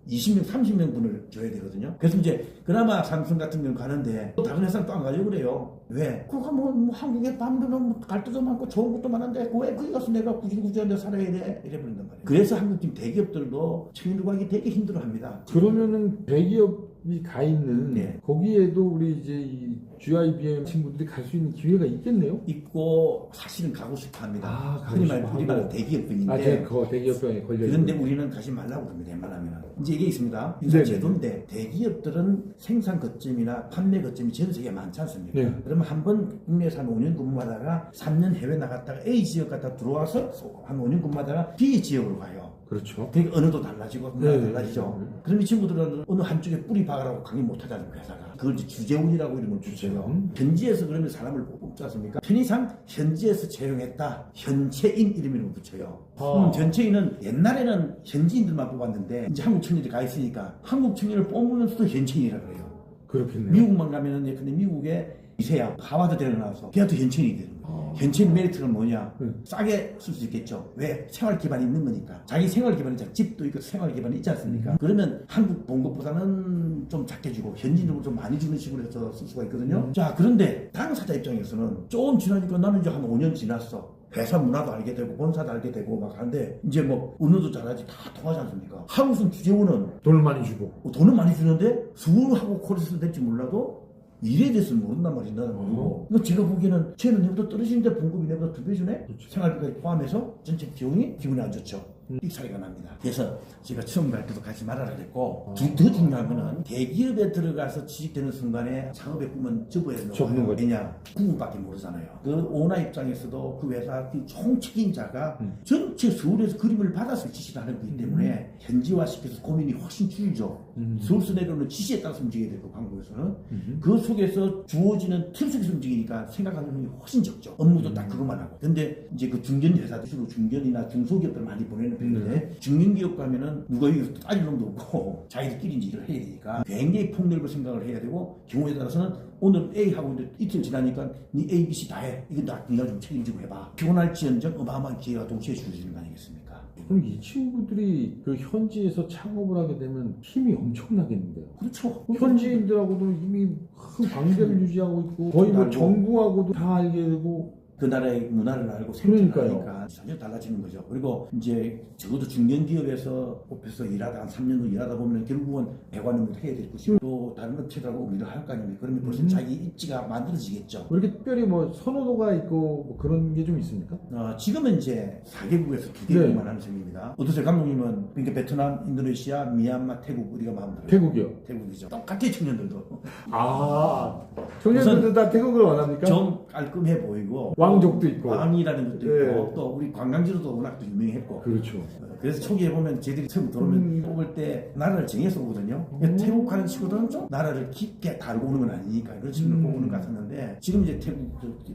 20명, 30명 분을 줘야 되거든요. 그래서 이제 그나마 삼성 같은 경우 가는데 또 다른 회사는 또 안 가려고 그래요. 왜? 그거 뭐 한국에 밤되면 갈 데도 많고 좋은 것도 많은데 왜 거기 가서 내가 구질구질한데 살아야 돼? 이래버린단 말이에요. 그래서 한국 지금 대기업들도 청년 구하기 되게 힘들어합니다. 그러면은 대기업이 가 있는 네. 거기에도 우리 이제 이 GIBM 친구들이 갈 수 있는 기회가 있겠네요? 있고 사실은 가고 싶어 합니다. 아, 가고 흔히 싶어 말하는 우리 말은 하고. 대기업군인데 아, 제가 대기업병에 걸려 그런데 있는. 우리는 가지 말라고 그럽니다. 웬만하면 이제 이게 있습니다. 인사 제도인데 대기업들은 생산 거점이나 판매 거점이 전 세계에 많지 않습니까? 네. 그러면 한 번 국내에서 한 5년 근무하다가 3년 해외 나갔다가 A 지역 갔다 들어와서 한 5년 근무하다가 B 지역으로 가요. 그렇죠. 되게 언어도 달라지고 문화도 네, 달라지죠. 네. 그럼 이 친구들은 어느 한쪽에 뿌리 박으라고 강의 못하잖아요. 회사가. 그걸 이제 주재원이라고 이름을 붙여요. 현지에서 그러면 사람을 뽑지 않습니까? 편의상 현지에서 채용했다. 현채인 이름을 붙여요. 그럼 현채인은 옛날에는 현지인들만 뽑았는데 이제 한국 청년들이 가 있으니까 한국 청년을 뽑으면서도 현채인이라고 그래요. 그렇겠네요. 미국만 가면은 근데 미국에 이세야 하버드 대학 나와서 걔도 현채인이 되는 거예요. 현채인 메리트는 뭐냐? 싸게 쓸 수 있겠죠. 왜? 생활 기반이 있는 거니까. 자기 생활 기반이 있잖아. 집도 있고 생활 기반이 있지 않습니까? 그러면 한국 본 것보다는 좀 작게 주고 현지인으로 좀 많이 주는 식으로 해서 쓸 수가 있거든요. 자, 그런데 당사자 입장에서는 조금 지나니까 나는 이제 한 5년 지났어. 회사 문화도 알게 되고 본사도 알게 되고 막 하는데 이제 뭐 언어도 잘하지 다 통하지 않습니까? 한국은 주재원은 돈을 많이 주고. 돈은 많이 주는데 수원하고 코레스는 될지 몰라도 일에 대해서 모른단 말이야. 나는 모르고. 그러니까 제가 보기에는 쟤는 내보다 떨어지는데 봉급이 내보다 2배 주네? 생활비까지 포함해서 전체 비용이 기분이 안 좋죠. 이 차이가 납니다. 그래서 제가 처음 갈 때도 가지 말아라 그랬고 더 중요한 거는 대기업에 들어가서 취직되는 순간에 창업의 꿈은 접어야 되는 접는 거예요. 거죠. 왜냐? 구분밖에 모르잖아요. 그 오너 입장에서도 그 회사 그 총책임자가 전체 서울에서 그림을 받아서 지시를 하는 거기 때문에 현지화시켜서 고민이 훨씬 줄죠. 서울서 내려오는 지시에 따라서 움직여야 되고 광고에서는 그 속에서 주어지는 틀 속에서 움직이니까 생각하는 힘이 훨씬 적죠. 업무도 딱 그것만 하고. 근데 이제 그 중견 회사들 주로 중견이나 중소기업들 많이 보내는 편인데 중견기업 가면은 누가 이거 따질 놈도 없고 자기들끼리 이제 일을 해야 되니까 굉장히 폭넓은 생각을 해야 되고 경우에 따라서는 오늘 A 하고 이제 이틀 지나니까 네 A, B, C 다 해. 이거 네가 좀 책임지고 해봐. 피곤할지언정 어마어마한 기회가 동시에 주어지는 거 아니겠습니까? 그럼 이 친구들이 그 현지에서 창업을 하게 되면 힘이 엄청나겠는데요. 그렇죠. 현지인들하고도 이미 큰 관계를 유지하고 있고 거의 뭐 알고. 정부하고도 다 알게 되고. 그 나라의 문화를 알고 생존을 그러니까요. 하니까 전혀 달라지는 거죠. 그리고 이제 적어도 중견기업에서 뽑혀서 일하다 한 3년도 일하다 보면 결국은 배관음도 해야 될 것이고 또 다른 업체들하고 일을 할 거 아닙니까? 그러면 벌써 자기 입지가 만들어지겠죠. 왜 이렇게 특별히 뭐 선호도가 있고 뭐 그런 게 좀 있습니까? 지금은 이제 4개국에서 2개국만 하는 셈입니다. 어떠세요? 감독님은 그러니까 베트남, 인도네시아, 미얀마, 태국 우리가 마음대로 태국이요. 태국이죠. 똑같아요 청년들도. 아, 청년들도 다 태국을 원합니까? 좀 깔끔해 보이고 왕족도 있고. 왕이라는 것도 예. 있고 또 우리 관광지로도 워낙 또 유명했고 그렇죠. 그래서 초기에 보면 쟤들이 처음 들어오면 뽑을 때 나라를 정해서 오거든요. 태국 가는 친구들은 좀 나라를 깊게 달고 오는 건 아니니까 그런 친구들 뽑는 것 같았는데 지금 이제 태국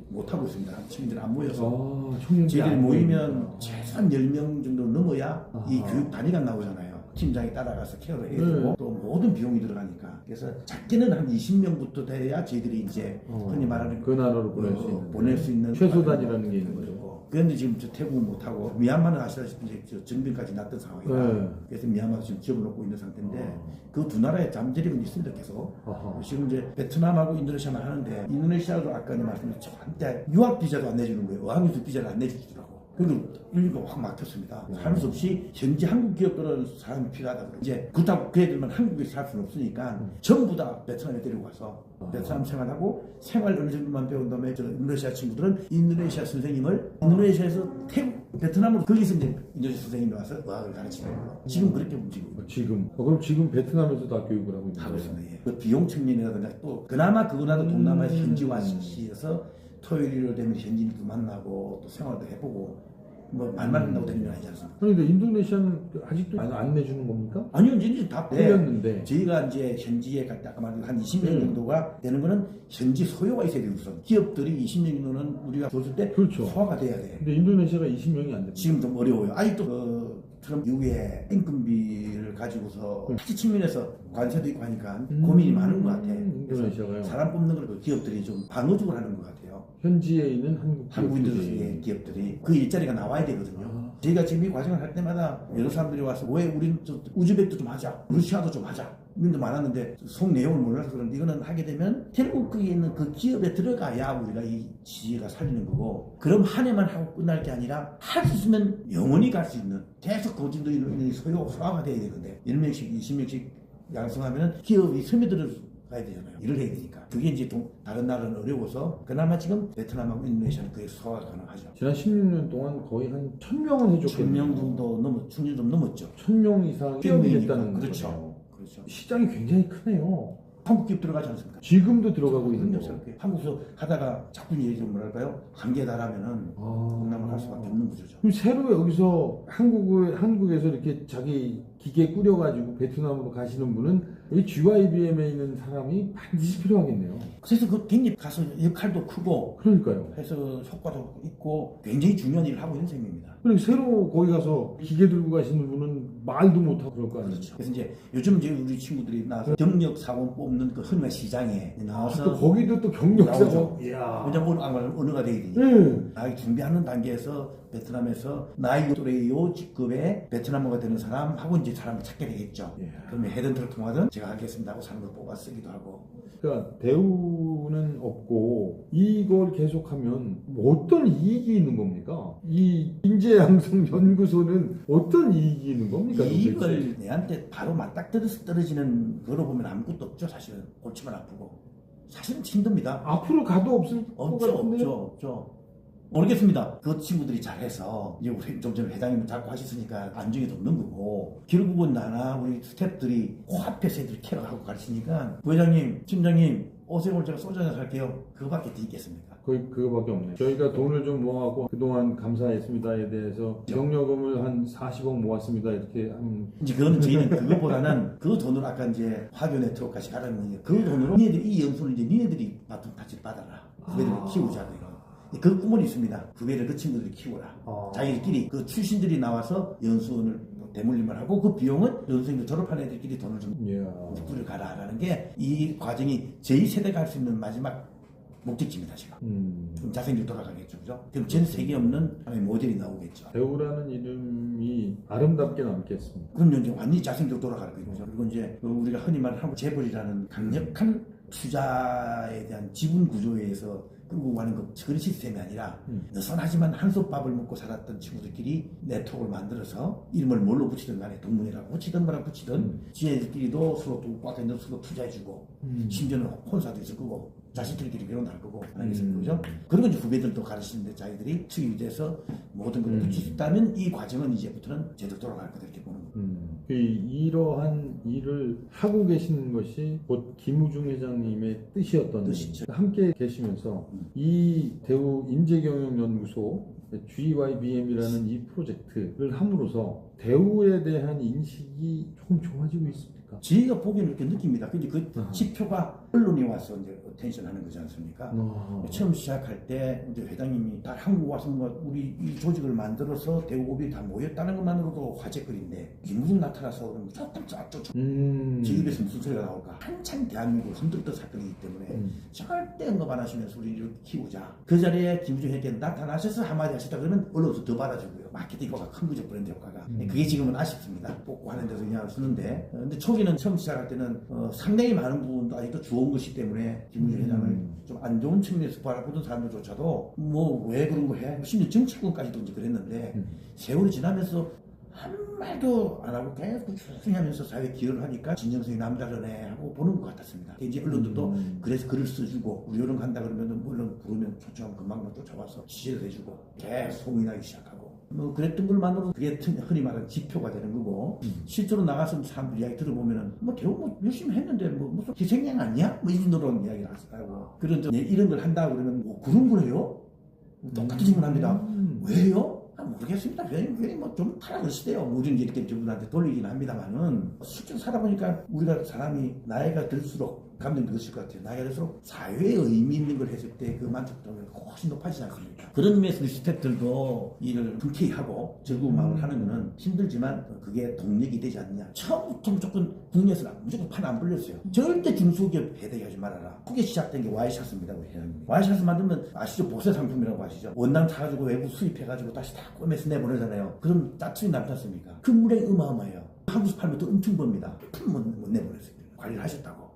못하고 있습니다. 친구들이 안 모여서 청년들이 쟤들이 안 모이면 보이는구나. 최소한 10명 정도 넘어야 이 아하. 교육 단위가 나오잖아요. 팀장이 따라가서 케어를 해야 되고 또 모든 비용이 들어가니까 그래서 작게는 한 20명부터 돼야 저희들이 이제 흔히 말하는 그 나라로 보낼 수 있는 최소단이라는 게 있는 거죠. 그런데 지금 저 태국은 못하고 미얀마는 아시다시피 이제 저 전병까지 났던 상황이다. 그래서 미얀마도 지금 기업을 놓고 있는 상태인데 그 두 나라의 잠재력은 있습니다 계속. 지금 이제 베트남하고 인도네시아만 하는데 인도네시아도 아까 말씀드렸죠. 한때 유학 비자도 안 내주는 거예요. 어학연수 비자를 안 내주더라고. 그리고 인류가 확 막혔습니다. 할 수 없이 현지 한국 기업들은 사람이 필요하다. 이제 그렇다고 그 애들만 한국에서 살 수는 없으니까 전부 다 베트남에 데리고 가서 베트남 생활하고 생활 어느 정도만 배운 다음에 저 인도네시아 친구들은 인도네시아 선생님을 인도네시아에서 태국, 베트남으로 거기서 이제 인도네시아 선생님이 와서 어학을 가르치는 거예요. 지금 그렇게 움직이고 지금 그럼 지금 베트남에서 다 교육을 하고 있는 거예요? 있습니다. 예. 그 비용 측면이라든가 또 그나마 그거라도 동남아에서 현지화시켜서 토요일 일요일 되면 현지인도 만나고 또 생활도 해보고 뭐 말만 한다고 되는 건 아니지 않습니까? 그런데 인도네시아는 아직도 안 내주는 겁니까? 아니요, 이제 다 풀렸는데 저희가 이제 현지에 갈 때 아까 말한 한 20명 정도가 되는 거는 현지 소요가 있어야 돼요. 우선 기업들이 20명 정도는 우리가 줬을 때 그렇죠. 소화가 돼야 돼. 근데 인도네시아가 20명이 안 됩니다. 지금 좀 어려워요. 아직도 그 트럼프 이후에 임금비를 가지고서 타지 측면에서 관세도 있고 하니까 고민이 많은 것 같아. 인도네시아가요? 사람 뽑는 걸 그 기업들이 좀 방어적으로 하는 것 같아요. 현지에 있는 한국인들의 기업들이 그 일자리가 나와야 되거든요. 저희가 지금 이 과정을 할 때마다 여러 사람들이 와서 왜 우리는 우즈벡도 좀 하자, 러시아도 좀 하자 이런 데 많았는데 속 내용을 몰라서 그런데 이거는 하게 되면 결국 거기에 있는 그 기업에 들어가야 우리가 이 지혜가 살리는 거고 그럼 한 해만 하고 끝날 게 아니라 할 수 있으면 영원히 갈 수 있는 계속 거진들이 소화가 돼야 되는데 1명씩 20명씩 양성하면 기업이 스며들어 가야 되잖아요. 일을 해야 되니까. 그게 이제 다른 나라는 어려워서 그나마 지금 베트남하고 인도네시아는 그게 소화가 가능하죠. 지난 16년 동안 거의 한 1000명은 해줬거든요. 1000명 정도 천명 좀 넘었죠. 1000명 이상 기업이 됐다는 그렇죠. 거죠. 그렇죠. 시장이 굉장히 크네요. 한국 기업 들어가지 않습니까? 지금도 들어가고 있는 거죠. 그렇죠. 한국에서 하다가 자꾸 이제 좀 뭐랄까요? 한계에 달하면은 동남아 갈 수밖에 없는 구조죠. 그럼 새로 여기서 한국에서 이렇게 자기 기계 꾸려가지고 베트남으로 가시는 분은 여기 GYBM에 있는 사람이 반드시 필요하겠네요. 그래서 그 굉장히 가서 역할도 크고 그러니까요. 해서 효과도 있고 굉장히 중요한 일을 하고 있는 셈입니다. 그리고 새로 거기 가서 기계 들고 가시는 분은 말도 못하고 그럴 거 아니에요. 그렇죠. 그래서 이제 요즘 이제 우리 친구들이 나와서 경력 사원 뽑는 그 흔한 시장에 나와서 또 거기도 또 경력 나오죠. 사원. 이야. 왜냐면 언어가 되야 되니까. 나이 준비하는 단계에서 베트남에서 나이 또래 요 직급의 베트남어가 되는 사람하고 이제 사람을 찾게 되겠죠. 그러면 헤드헌터를 통하든 제가 하겠습니다 하고 사람을 뽑아 쓰기도 하고. 그러니까 대우는 없고 이걸 계속하면 어떤 이익이 있는 겁니까? 이 인재양성 연구소는 어떤 이익이 있는 겁니까? 이익을 내한테 바로 맞닥뜨려서 떨어지는 거로 보면 아무것도 없죠. 사실은 골치만 아프고 사실은 힘듭니다. 앞으로 가도 없을 것 같은데요? 없죠. 모르겠습니다. 그 친구들이 잘해서 이제 우리 좀 전에 회장님은 자꾸 하셨으니까 안정이 없는 거고 결국은 나나 우리 스태프들이 코앞에서 애들 케어하고 가르치니까 부회장님, 팀장님 오세요 오늘 제가 소주 한잔 살게요. 그거밖에 더 있겠습니까? 그거밖에 없네요. 저희가 돈을 좀 모아갖고 그동안 감사했습니다에 대해서 경력금을 한 40억 모았습니다. 이렇게 하면 이제 그거는 저희는 그거보다는 그 돈으로 아까 이제 화교 네트워크까지 가라는 그 돈으로 니네들이 이 연수를 이제 니네들이 바톤 타치를 받아라. 후배들을 키우자고요. 그 꿈은 있습니다. 후배를 그 친구들이 키워라. 자기들끼리 그 출신들이 나와서 연수원을 대물림을 하고 그 비용은 연수생들 졸업한 애들끼리 돈을 좀 뿌려 가라라는 게 이 과정이 저희 세대가 할 수 있는 마지막 목적지입니다 지금. 그럼 자생적으로 돌아가겠죠, 그죠? 그럼 전 세계 없는 하나의 모델이 나오겠죠. 대우라는 이름이 아름답게 남겠습니다. 그럼 이제 완전히 자생적으로 돌아가는 거죠. 그리고 이제 우리가 흔히 말하는 한국 재벌이라는 강력한 투자에 대한 지분 구조에 의해서 끌고 가는 그런 시스템이 아니라 느슨하지만 한솥밥을 먹고 살았던 친구들끼리 네트워크를 만들어서 이름을 뭘로 붙이든 간에 동문이라고 붙이든 뭐라고 붙이든 지혜들끼리도 서로 꽉 있는 서로 투자해주고 심지어는 콘사도 있을 거고 자식들끼리 결혼도 할 거고 알겠습니까? 그죠? 그리고 이제 후배들도 가르치는데 자기들이 투입이 돼서 모든 걸 붙일 수 있다면 이 과정은 이제부터는 제대로 돌아갈 거다 이렇게 보는 거예요. 이러한 일을 하고 계시는 것이 곧 김우중 회장님의 뜻이었던 뜻이죠. 함께 계시면서 이 대우 인재경영연구소 GYBM이라는 이 프로젝트를 함으로써 대우에 대한 인식이 조금 좋아지고 있습니까? 저희가 보기에는 이렇게 느낍니다. 근데 그 지표가 언론이 와서 이제 텐션 하는 거지 않습니까? 처음 시작할 때 이제 회장님이 다 한국 와서 뭔가 우리 이 조직을 만들어서 대우고비 다 모였다는 것만으로도 화제거리인데 김무중 나타나서 그러면 조금 쫙쫙 제 입에서 무슨 소리가 나올까? 한참 대한민국을 흔들었던 사건이기 때문에 절대 언급 안 하시면서 우리를 키우자. 그 자리에 김무중 회장님 나타나셔서 한마디 하셨다 그러면 언론도 더 받아주고요. 마케팅 효과가 큰 거죠, 브랜드 효과가. 그게 지금은 아쉽습니다. 뽑고 하는 데서 그냥 쓰는데. 근데 초기는 처음 시작할 때는 상당히 많은 부분도 아직도 주워온 것이기 때문에 김무중 회장을 좀 안 좋은 측면에서 바라보던 사람들조차도 뭐 왜 그런 거 해? 심지어 정치권까지도 이제 그랬는데 세월이 지나면서 한 말도 안 하고 계속 꾸준히 하면서 사회에 기여를 하니까 진정성이 남다르네 하고 보는 것 같았습니다. 이제 언론들도 그래서 글을 써주고 우리 이런 거 한다 그러면 언론 부르면 초청하면 금방 쫓아와서 지지를 해주고 계속 소문이 나기 시작하고 뭐 그랬던 것만으로도 그게 흔히 말하는 지표가 되는 거고 실제로 나가서 사람들 이야기 들어보면은 뭐 대우 뭐 열심히 했는데 뭐 무슨 희생양 아니야? 뭐 이 정도로 이야기를 하고 그런 이런 걸 한다 그러면 뭐 그런 거예요? 똑같은 질문합니다. 왜요? 모르겠습니다. 괜히 뭐좀 팔아드시대요. 우리는 이렇게 저분한테 돌리긴 합니다만은 실제로 살아보니까 우리가 사람이 나이가 들수록 감정이 그러실 것 같아요. 나이가 들수록 사회에 의미 있는 걸 했을 때 그 만족도가 훨씬 높아지지 않습니까? 그런 의미에서 우리 스태프들도 일을 흔쾌히 하고 즐거운 마음을 하는 거는 힘들지만 그게 동력이 되지 않느냐. 처음부터 무조건 국내에서 무조건 판 안 벌렸어요. 절대 중소기업 해대하지 말아라. 그게 시작된 게 와이셔츠입니다. 와이셔츠 만들면 아시죠? 보세 상품이라고 아시죠? 원단 타가지고 외부 수입해가지고 다시 다 꼬매서 내보내잖아요. 그럼 짜투리 남탔습니까? 그 물량이 어마어마해요. 한국에서 팔면 또 엄청 법니다. 못 내보냈어요. 관리를 하셨다고.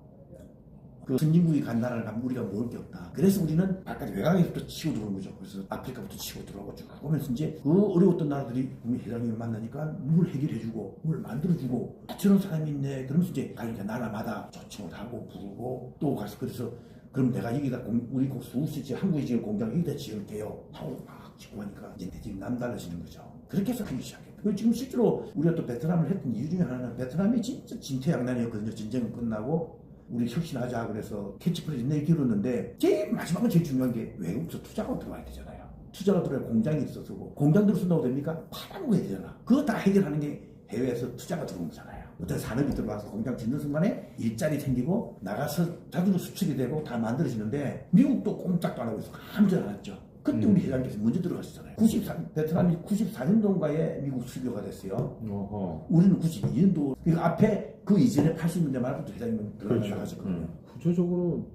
그 선진국이 간 나라를 가면 우리가 먹을 게 없다. 그래서 우리는 바깥 외곽에서부터 치고 들어오는 거죠. 그래서 아프리카부터 치고 들어오고 쭉 오면서 이제 그 어려웠던 나라들이 회장님을 만나니까 뭘 해결해주고 뭘 만들어주고 저런 사람이 있네. 그러면서 이제 가니까 나라마다 초청을 하고 부르고 또 가서 그래서 그럼 내가 여기다 우리 수우시 한국에 지을 공장 여기다 지을게요 하고 막 짓고 하니까 이제 지금 남달라지는 거죠. 그렇게 해서 하기 시작했어요. 그리고 지금 실제로 우리가 또 베트남을 했던 이유 중에 하나는 베트남이 진짜 진퇴양난이었거든요. 전쟁은 끝나고 우리 혁신하자 그래서 캐치프레이즈 내기로는데 제일 마지막은 제일 중요한 게 외국에서 투자가 들어와야 되잖아요. 투자가 들어야 공장이 있어서 공장들을 쓴다고 됩니까? 팔아먹고 해야 되잖아. 그거 다 해결하는 게 해외에서 투자가 들어온 거잖아요. 어떤 산업이 들어와서 공장 짓는 순간에 일자리 생기고 나가서 자주로 수출이 되고 다 만들어지는데 미국도 꼼짝도 안 하고 있어. 아무도 안 했죠. 그때 우리 회장님께서 먼저 들어가셨잖아요. 베트남이 94년도인가에 미국 수교가 됐어요. 우리는 92년도. 그 앞에 그 이전에 80년대 말부터 회장님은 들어가셨거든요. 구조적으로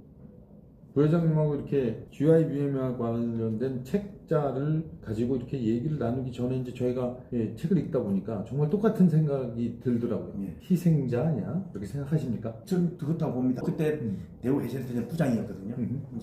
부회장님하고 이렇게 GIBM과 관련된 책자를 가지고 이렇게 얘기를 나누기 전에 이제 저희가 책을 읽다 보니까 정말 똑같은 생각이 들더라고요. 희생자 아니야? 그렇게 생각하십니까? 저는 그렇다고 봅니다. 그때 대우 해센터장 부장이었거든요.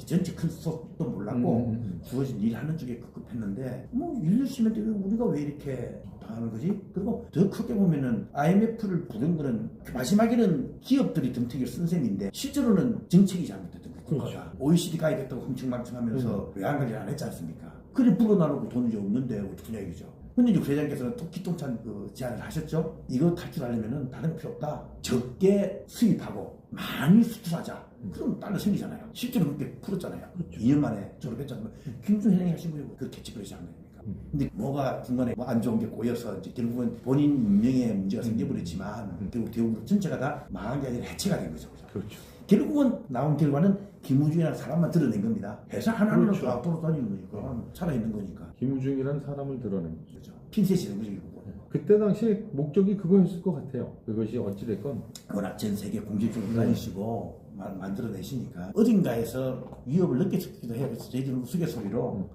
전체 큰 속도 몰랐고 주어진 일 하는 쪽에 급급했는데 뭐 일 열심히 했는데 우리가 왜 이렇게 당하는 거지? 그리고 더 크게 보면은 IMF를 부른 거는 마지막에는 기업들이 덤태기를 쓴 셈인데 실제로는 정책이 잘못됐던 거죠. 그렇죠. OECD 가입했다고 흥청망청하면서 외환관리를 안 했지 않습니까? 그래 불어나놓고 돈이 없는데 어떻게 얘기죠? 근데 이제 회장께서는 또 기똥찬 그 제안을 하셨죠. 이거 탈출하려면은 다른 거 필요 없다. 적게 수입하고 많이 수출하자. 그럼 달러 생기잖아요. 실제로 그렇게 풀었잖아요. 그렇죠. 2년 만에 졸업했잖아요. 김무중 회장이 하신 거예요. 그 캐치프레이즈 한 겁니까? 근데 뭐가 중간에 뭐 안 좋은 게 꼬여서 이제 결국은 본인 운명에 문제가 생겨버렸지만 결국 대우그룹 전체가 다 망한 게 아니라 해체가 된 거죠. 그렇죠. 결국은 나온 결과는 김무중이라는 사람만 드러낸 겁니다. 회사 하나는 그렇죠. 다 돌아다니는 거니까 살아있는 거니까. 김무중이라는 사람을 드러낸 거죠. 그렇죠. 핀셋이 된 거죠. 그때 당시에 목적이 그거였을 것 같아요. 그것이 어찌됐건 워낙 전 세계 공직적으로 다니시고 만들어내시니까 어딘가에서 위협을 느꼈기도 해요. 그래서 저희들은 우스갯소리로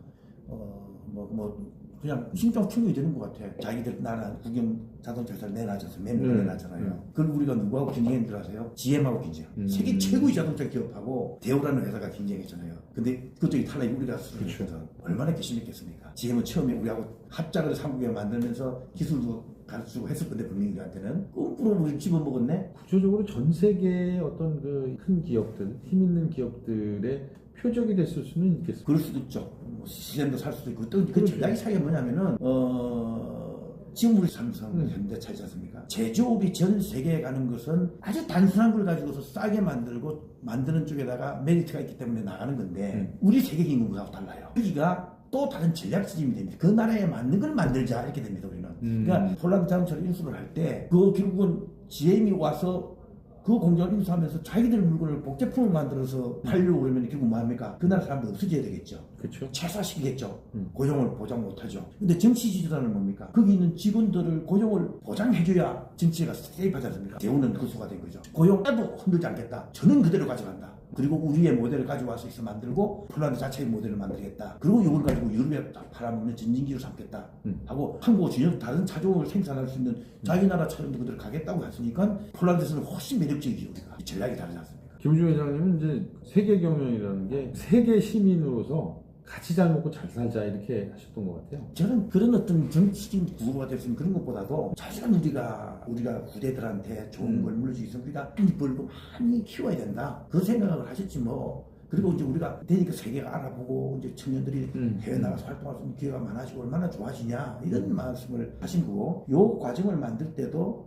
그냥 심장 충격이 되는 것 같아. 자기들 나라 국영 자동차 회사를 내놔줘서 매물을 내놨잖아요. 그걸 우리가 누구하고 경쟁했는지 아세요? GM하고 경쟁. 세계 최고의 자동차 기업하고 대우라는 회사가 경쟁했잖아요. 근데 그쪽이 탈락이 우리가 수준이거든. 얼마나 괘씸했겠습니까? GM은 처음에 우리하고 합작을 삼국에 만들면서 기술도 가르치고 했을 건데 분명히 우리한테는 꼼꾸로 우리 집어먹었네. 구조적으로 전 세계의 어떤 그 큰 기업들, 힘 있는 기업들의 표적이 됐을 수는 있겠습니다. 그럴 수도 있죠. 시간도 살 수도 있고 또 그 전략의 차이가 뭐냐면은 지금 우리 삼성, 현대차이지 않습니까? 제조업이 전 세계에 가는 것은 아주 단순한 걸 가지고서 싸게 만드는 쪽에다가 메리트가 있기 때문에 나가는 건데 우리 세계 기금하고 달라요. 여기가 또 다른 전략 지점이 됩니다. 그 나라에 맞는 걸 만들자 이렇게 됩니다. 우리는. 그러니까 폴란드 자동차를 인수를 할 때 그 결국은 GM이 와서 그 공장을 인수하면서 자기들 물건을 복제품을 만들어서 팔려고 그러면 결국 뭐합니까? 그 나라 사람들 없어져야 되겠죠. 그렇죠. 최소화시키겠죠. 고용을 보장 못하죠. 근데 정치 지도자는 뭡니까? 거기 있는 직원들을 고용을 보장해줘야 정치가 세입하지 않습니까? 대우는 그수가 된 거죠. 고용해도 흔들지 않겠다. 저는 그대로 가져간다. 그리고 우리의 모델을 가져와서 있어 만들고 폴란드 자체의 모델을 만들겠다. 그리고 이걸 가지고 유럽에 다 팔아먹는 전진기로 삼겠다. 하고 한국 전혀 다른 차종을 생산할 수 있는 자기 나라 차종도 그대로 가겠다고 했으니까 폴란드에서는 훨씬 매력적이죠. 우리가 전략이 다르지 않습니까? 김우중 회장님은 이제 세계 경영이라는 게 세계 시민으로서 같이 잘 먹고 잘 살자 이렇게 하셨던 것 같아요. 저는 그런 어떤 정치적인 구호가 될 수 있는 그런 것보다도 자세한 우리가 후대들한테 좋은 걸 물려주기 위해서 우리가 많이 벌고 많이 키워야 된다. 그 생각을 하셨지 뭐. 그리고 이제 우리가 되니까 세계가 알아보고 이제 청년들이 해외 나가서 활동할 수 있는 기회가 많아지고 얼마나 좋아지냐 이런 말씀을 하신 거고, 요 과정을 만들 때도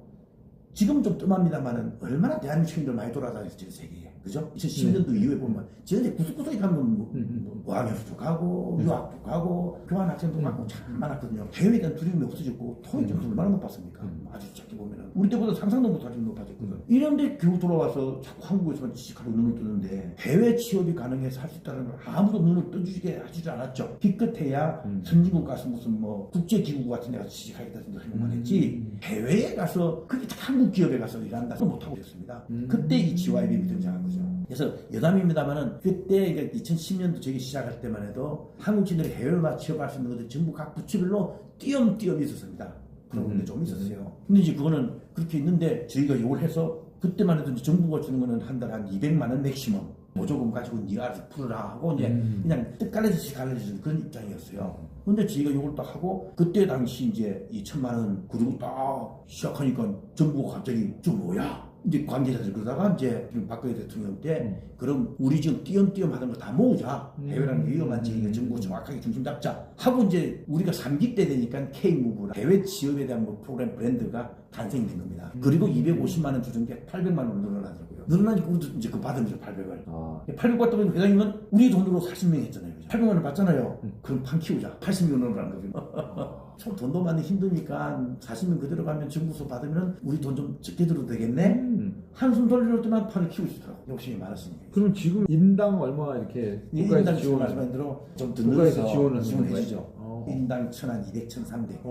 지금 좀 뜸합니다만은 얼마나 대한민국 청년들 많이 돌아다녔어요 세계에. 그죠? 2010년도 이후에 보면 지금까지 구석구석에 가면 어학연수도 가고 유학도 가고 교환학생도 가고 참 많았거든요. 해외에 대한 두려움이 없어졌고 통일 점수 얼마나 높았습니까? 아주 작게 보면은 우리 때보다 상상도 못할 정도 높아졌거든. 이런데 겨우 돌아와서 자꾸 한국에서만 지식하고 눈을 뜨는데 해외 취업이 가능해서 할 수 있다는 걸 아무도 눈을 떠주게 하지도 않았죠. 기껏해야 선진국 가서 무슨 뭐 국제기구 같은 데 가서 취직하겠다는 생각만 했지 해외에 가서 그게 한국 기업에 가서 일한다 못하고 있었습니다. 그때 이 GYB이 등장한 거죠. 그래서 여담입니다만은 그때 2010년도 저기 시작할 때만 해도 한국인들이 해외로 취업할 수 있는 것들 전부 각 부처별로 띄엄띄엄 있었습니다. 그런 게 좀 있었어요. 근데 이제 그거는 그렇게 있는데 저희가 이걸 해서 그때만 해도 이제 정부가 주는 거는 한 달에 한 200만 원 맥시멈 보조금 가지고 네가 알아서 풀어라 하고 이제 그냥 뜻갈라지시 갈라지는 그런 입장이었어요. 근데 저희가 이걸 딱 하고 그때 당시 이제 2천만 원 그리고 딱 시작하니까 정부가 갑자기 저 뭐야? 이제 관계자들 그러다가 이제 지금 박근혜 대통령 때 그럼 우리 지금 띄엄띄엄 하던 거 다 모으자. 해외라는 게 위험한 지니까 정부 정확하게 중심 잡자. 하고 이제 우리가 3기 때 되니까 K무브라 해외 취업에 대한 뭐 프로그램 브랜드가 탄생된 겁니다. 그리고 250만 원 주던 게 800만 원으로 늘어나더라고요. 늘어나니까 우리도 이제 그 받은 거죠 800을. 800 받다 보니 회장님은 우리 돈으로 40명 했잖아요. 800만 원 받잖아요. 그럼 판 키우자. 80명으로 한 거죠. 참 돈도 많이 힘드니까 40명 그대로 가면 정부서 받으면 우리 돈 좀 적게 들어도 되겠네. 한숨 돌릴 때만 판을 키우고 싶더라고. 욕심이 많았으니까. 그럼 지금 인당 얼마 이렇게 국가에서 지원 말씀한 대로 좀 더 국가에서 늘어서 지원을 해주죠. 인당 1,000한 200, 1,300.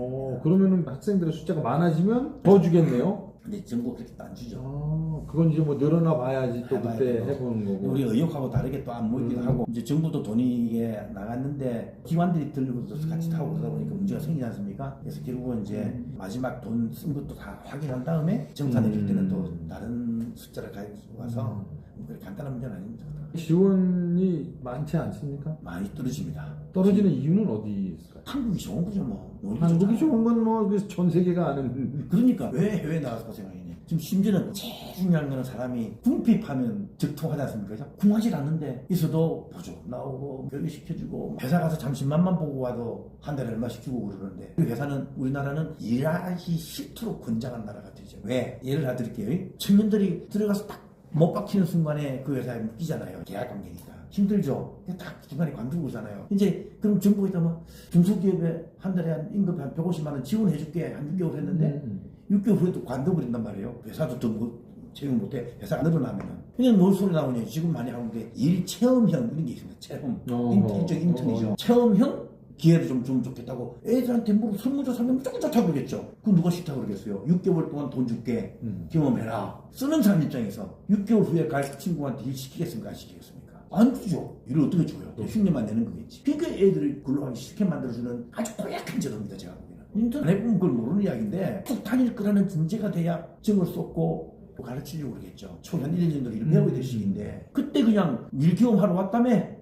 그러면은 학생들의 숫자가 많아지면 더 주겠네요. 근데 정부가 그렇게 또 안 주죠. 그건 이제 뭐 늘어나 봐야지 또 해봐야 그때 되고. 해보는 거고. 우리 의욕하고 다르게 또 안 모이기도 하고 이제 정부도 돈이 이게 나갔는데 기관들이 들고서 같이 타고 그러다 보니까 문제가 생기지 않습니까? 그래서 결국은 이제 마지막 돈 쓴 것도 다 확인한 다음에 정산 내릴 때는 또 다른 숫자를 가지고 와서 그렇게 간단한 문제는 아닙니다. 지원이 많지 않습니까? 많이 떨어집니다. 떨어지는 이유는 어디 있을까요? 한국이 좋은 거죠 뭐. 한국이 좋은 건 뭐 전 세계가 아는. 그러니까 왜 해외 나가서 고생하겠니? 지금 심지어는 제일 중요한 거는 사람이 궁핍하면 적통하지 않습니까? 궁하지 않는데 있어도 보조 나오고 교육시켜주고 회사 가서 잠시만만 보고 와도 한 달에 얼마씩 주고 그러는데 그 회사는 우리나라는 일하기 싫도록 권장한 나라 같아요. 왜? 예를 들어드릴게요. 청년들이 들어가서 딱 못 박히는 순간에 그 회사에 묶이잖아요. 계약 관계니까. 힘들죠. 딱 중간에 관두고 그러잖아요. 이제 그럼 정부가 있다면 중소기업에 한 달에 한 임금 한 150만 원 지원해줄게 한 6개월 했는데 6개월 후에 또 관둬버린단 말이에요. 회사도 더 채용 못해. 회사가 늘어나면은. 그냥 뭘 소리 나오냐. 지금 많이 하는 게 일체험형 이런 게 있습니다. 체험. 일적 인턴이죠. 체험형 기회를 좀 주면 좋겠다고 애들한테 뭐 설문조사하면 무조건 좋다고 그러겠죠. 그럼 누가 싫다고 그러겠어요. 6개월 동안 돈 줄게. 경험해라. 쓰는 사람 입장에서 6개월 후에 갈 친구한테 일 시키겠습니까? 안 시키겠습니까? 안 주죠. 일을 어떻게 줘요? 흉내만 내는 거겠지. 그러니까 애들을 근로하기 싫게 만들어주는 아주 고약한 제도입니다. 제가 보기에는. 인턴 해보면 그걸 모르는 이야기인데 쭉 다닐 거라는 전제가 돼야 정을 쏟고 가르치려고 그러겠죠. 초년 1년 정도 일을 배워야 될 시기인데 그때 그냥 일 경험하러 왔다며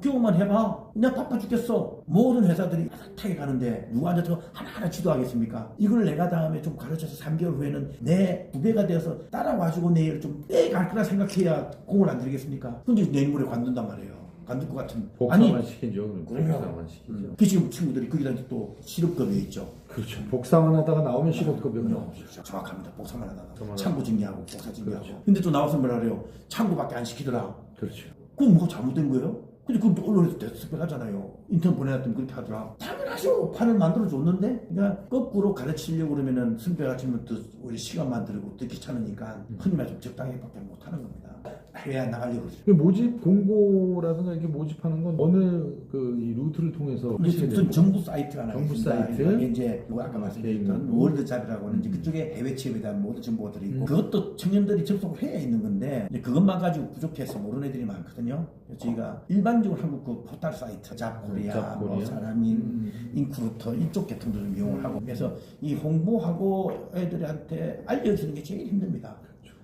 경험만 해봐. 그냥 바빠 죽겠어. 모든 회사들이 따뜻하게 가는데 누가 앉아서 하나하나 지도하겠습니까? 이걸 내가 다음에 좀 가르쳐서 3개월 후에는 내 부배가 되어서 따라와주고 내 일을 좀 빼갈 거라 생각해야 공을 안 들이겠습니까? 근데 내 인물에 관둔단 말이에요. 관둘 것 같은. 복사만 시키죠. 그럼요. 복사만 시키죠. 그 지금 친구들이 거기다 또 실업급여 있죠. 그렇죠. 복사만 하다가 나오면 실업급여가 나오죠. 정확합니다. 복사만 하다가. 정말 창구 증기하고 복사 증기하고. 그렇죠. 근데 또 나와서 뭐라 그래요? 창구밖에 안 시키더라. 그렇죠. 그건 뭐 잘못된 거예요? 근데 그 언론에서 대스펙하잖아요. 인터넷 보내놨더니 그렇게 하더라. 당연하죠. 판을 만들어줬는데, 그러니까 거꾸로 가르치려고 그러면은 선배가치면 또 우리 시간만 들고 또 귀찮으니까 흔히 말해서 적당히밖에 못하는 겁니다. 해외 안 나가려고 그러죠. 그 모집 공고라든가 이렇게 모집하는 건 어느 이 루트를 통해서 하시게 무슨 되는 정부 사이트가 하나 정부 있습니다. 사이트? 이게 이제 뭐 아까 말씀드렸던 월드잡이라고 하는 이제 그쪽에 해외 취업에 대한 모든 정보가 들어있고 그것도 청년들이 접속을 해야 있는 건데 이제 그것만 가지고 부족해서 모르는 애들이 많거든요. 그래서 저희가 일반적으로 한국 그 포털 사이트 잡코리아, 뭐 사람인, 인크루터 이쪽 계통들을 이용을 하고 그래서 이 홍보하고 애들한테 알려주는 게 제일 힘듭니다.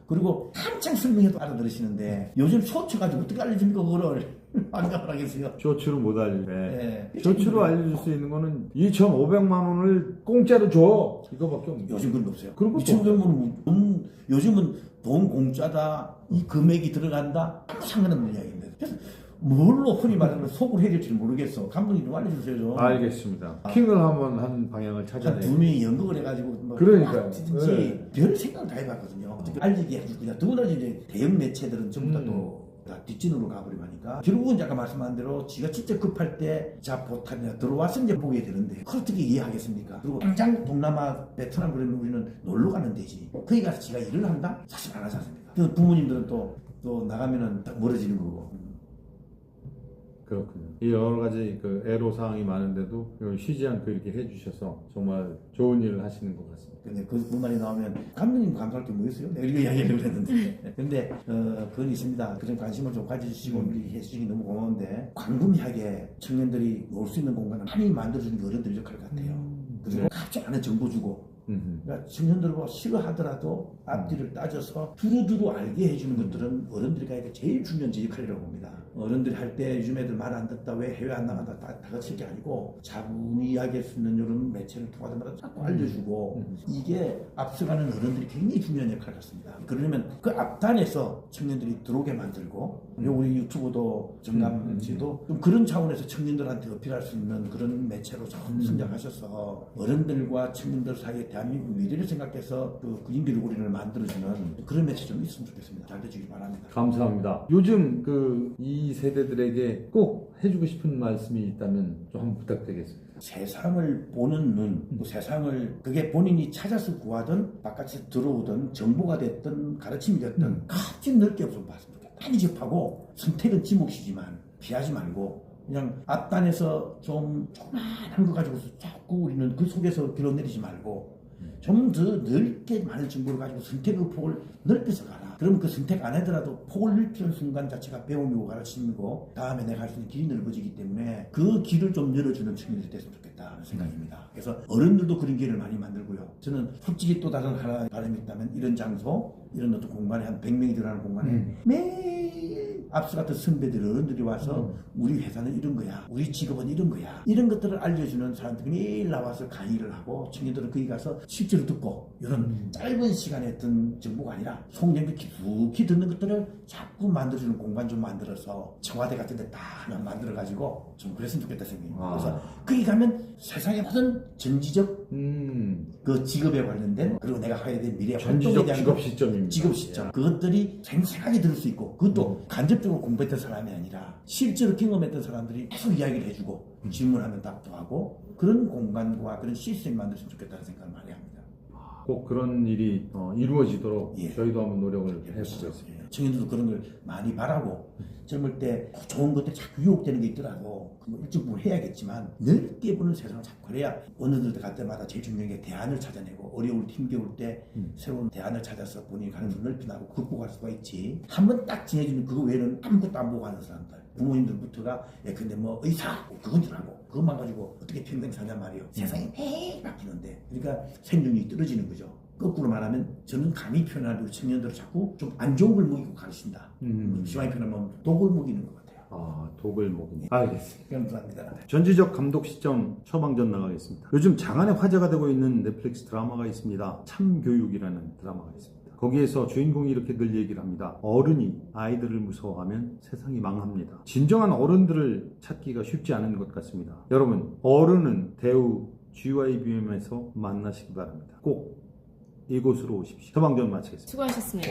그리고 한창 설명해도 알아들으시는데 요즘 쇼츠 가지고 어떻게 알려줍니까 그거를 반갑을 하겠어요. 쇼츠로 못 알리네. 네. 쇼츠로 알려줄 수 있는 거는 2,500만 원을 공짜로 줘 이거밖에 없는 요즘 그런 거 없어요. 그런 것도 2,500원 요즘은 돈 공짜다 이 금액이 들어간다 아무 상관없는 이야기인데 그래서 뭘로 흔히 말하는 속을 해야 될지 모르겠어. 감독님 좀 알려주세요. 좀. 알겠습니다. 킹을 한번 한 방향을 찾아내. 한 두 명이 연극을 해가지고 뭐 그러니까요. 든지 별 생각을 다 해봤거든요. 어떻게 알리게 해주냐. 더구나 이제 대형 매체들은 전부 다 또 다 뒷진으로 가버리고 하니까 결국은 아까 말씀한 대로 지가 진짜 급할 때 자포탄이나 들어와서 이제 보게 되는데 그걸 어떻게 이해하겠습니까? 그리고 당장 동남아 베트남 그러면 우리는 놀러 가는 데지 거기 가서 지가 일을 한다? 사실 안 하지 않습니까? 그래서 부모님들은 또 나가면은 딱 멀어지는 거고. 그렇군요. 이 여러 가지 그 애로사항이 많은데도 쉬지 않고 이렇게 해주셔서 정말 좋은 일을 하시는 것 같습니다. 근데 그 말이 나오면 감독님 감사할 게 뭐였어요? 내가 이거 이야기를 했는데 근데 그건 있습니다. 그런 관심을 좀 가져주시고 해주시기 너무 고마운데 광범위하게 청년들이 놀 수 있는 공간을 많이 만들어주는 게 어른들 역할 같아요. 그리고 갑자기 안에 정보 주고 그러니까 청년들과 싫어하더라도 앞뒤를 따져서 두루두루 알게 해주는 것들은 어른들이 가야 될 제일 중요한 제 역할이라고 봅니다. 어른들이 할 때 요즘 애들 말 안 듣다 왜 해외 안 나간다 다 같이 게 아니고 자분히 이야기할 수 있는 이런 매체를 통하자마자 자꾸 알려주고 이게 앞서가는 어른들이 굉장히 중요한 역할 같습니다. 그러려면 그 앞단에서 청년들이 들어오게 만들고 우리 유튜브도 정감 씨도 좀 그런 차원에서 청년들한테 어필할 수 있는 그런 매체로 좀 선정하셔서 어른들과 청년들 사이에 대한민국 미래를 생각해서 그 그림비를 우리를 만들어주는 그런 매체 좀 있으면 좋겠습니다. 잘 되시길 바랍니다. 감사합니다. 요즘 이 세대들에게 꼭 해주고 싶은 말씀이 있다면 좀 한번 부탁드리겠습니다. 세상을 보는 눈, 그 세상을 그게 본인이 찾아서 구하든 바깥에서 들어오든 정보가 됐든 가르침이 됐든 값이 넓게 없으면 봤으면 좋겠다. 많이 접하고 선택은 지 몫이지만 피하지 말고 그냥 앞단에서 좀 조그만한 거 가지고 자꾸 우리는 그 속에서 길어내리지 말고 좀 더 넓게 많은 정보를 가지고 선택의 폭을 넓혀서 가라. 그러면 그 선택 안 하더라도 폭을 넓히는 순간 자체가 배움이고 가르침이고 다음에 내가 할 수 있는 길이 넓어지기 때문에 그 길을 좀 열어주는 청년들이 됐으면 좋겠다는 생각입니다. 그래서 어른들도 그런 길을 많이 만들고요. 저는 솔직히 또 다른 하나 바람이 있다면 이런 장소, 이런 어떤 공간에 한 100명이 들어가는 공간에 매일 앞서 같은 선배들, 어른들이 와서 우리 회사는 이런 거야. 우리 직업은 이런 거야. 이런 것들을 알려주는 사람들이 매일 나와서 강의를 하고 청년들은 거기 가서 실제로 듣고 이런 짧은 시간에 듣는 정보가 아니라 송년기 깊숙이 듣는 것들을 자꾸 만들어주는 공간 좀 만들어서 청와대 같은 데 다 하나 만들어가지고 좀 그랬으면 좋겠다 생각입니다. 그래서 거기 가면 세상의 모든 전지적 그 직업에 관련된 그리고 내가 해야 될 미래 활동에 전지적 대한 직업 시점입니다. 직업 시점 그것들이 생생하게 들을 수 있고 그것도 간접적으로 공부했던 사람이 아니라 실제로 경험했던 사람들이 계속 이야기를 해주고 질문하면 답도 하고 그런 공간과 그런 시스템이 만들었으면 좋겠다는 생각을 많이 합니다. 꼭 그런 일이 이루어지도록 예. 저희도 한번 노력을 해보겠습니다. 청년들도 그런 걸 많이 바라고 젊을 때 좋은 것들 자꾸 유혹되는 게 있더라도 그거 일찍 뭘 해야겠지만 넓게 보는 세상을 자꾸 그래야 어느 들 갈 때마다 제일 중요한 게 대안을 찾아내고 어려울 힘겨울 때 새로운 대안을 찾아서 본인이 가는 걸 넓혀나가고 극복할 수가 있지 한번 딱 지내주면 그거 외에는 아무것도 안 보고 하는 사람들 부모님들부터가 근데 뭐 의사 그건 줄 알고 그것만 가지고 어떻게 평생 사냐 말이에요. 세상이 매일 바뀌는데 그러니까 생존력이 떨어지는 거죠. 거꾸로 말하면 저는 감히 표현하는 우리 청년들을 자꾸 좀 안 좋은 걸 먹이고 가르친다. 심하게 표현하면 독을 먹이는 것 같아요. 독을 먹이네. 알겠습니다. 감사합니다. 전지적 감독 시점 처방전 나가겠습니다. 요즘 장안의 화제가 되고 있는 넷플릭스 드라마가 있습니다. 참교육이라는 드라마가 있습니다. 거기에서 주인공이 이렇게 늘 얘기를 합니다. 어른이 아이들을 무서워하면 세상이 망합니다. 진정한 어른들을 찾기가 쉽지 않은 것 같습니다. 여러분, 어른은 대우 GYBM에서 만나시기 바랍니다. 꼭 이곳으로 오십시오. 처방전 마치겠습니다. 수고하셨습니다.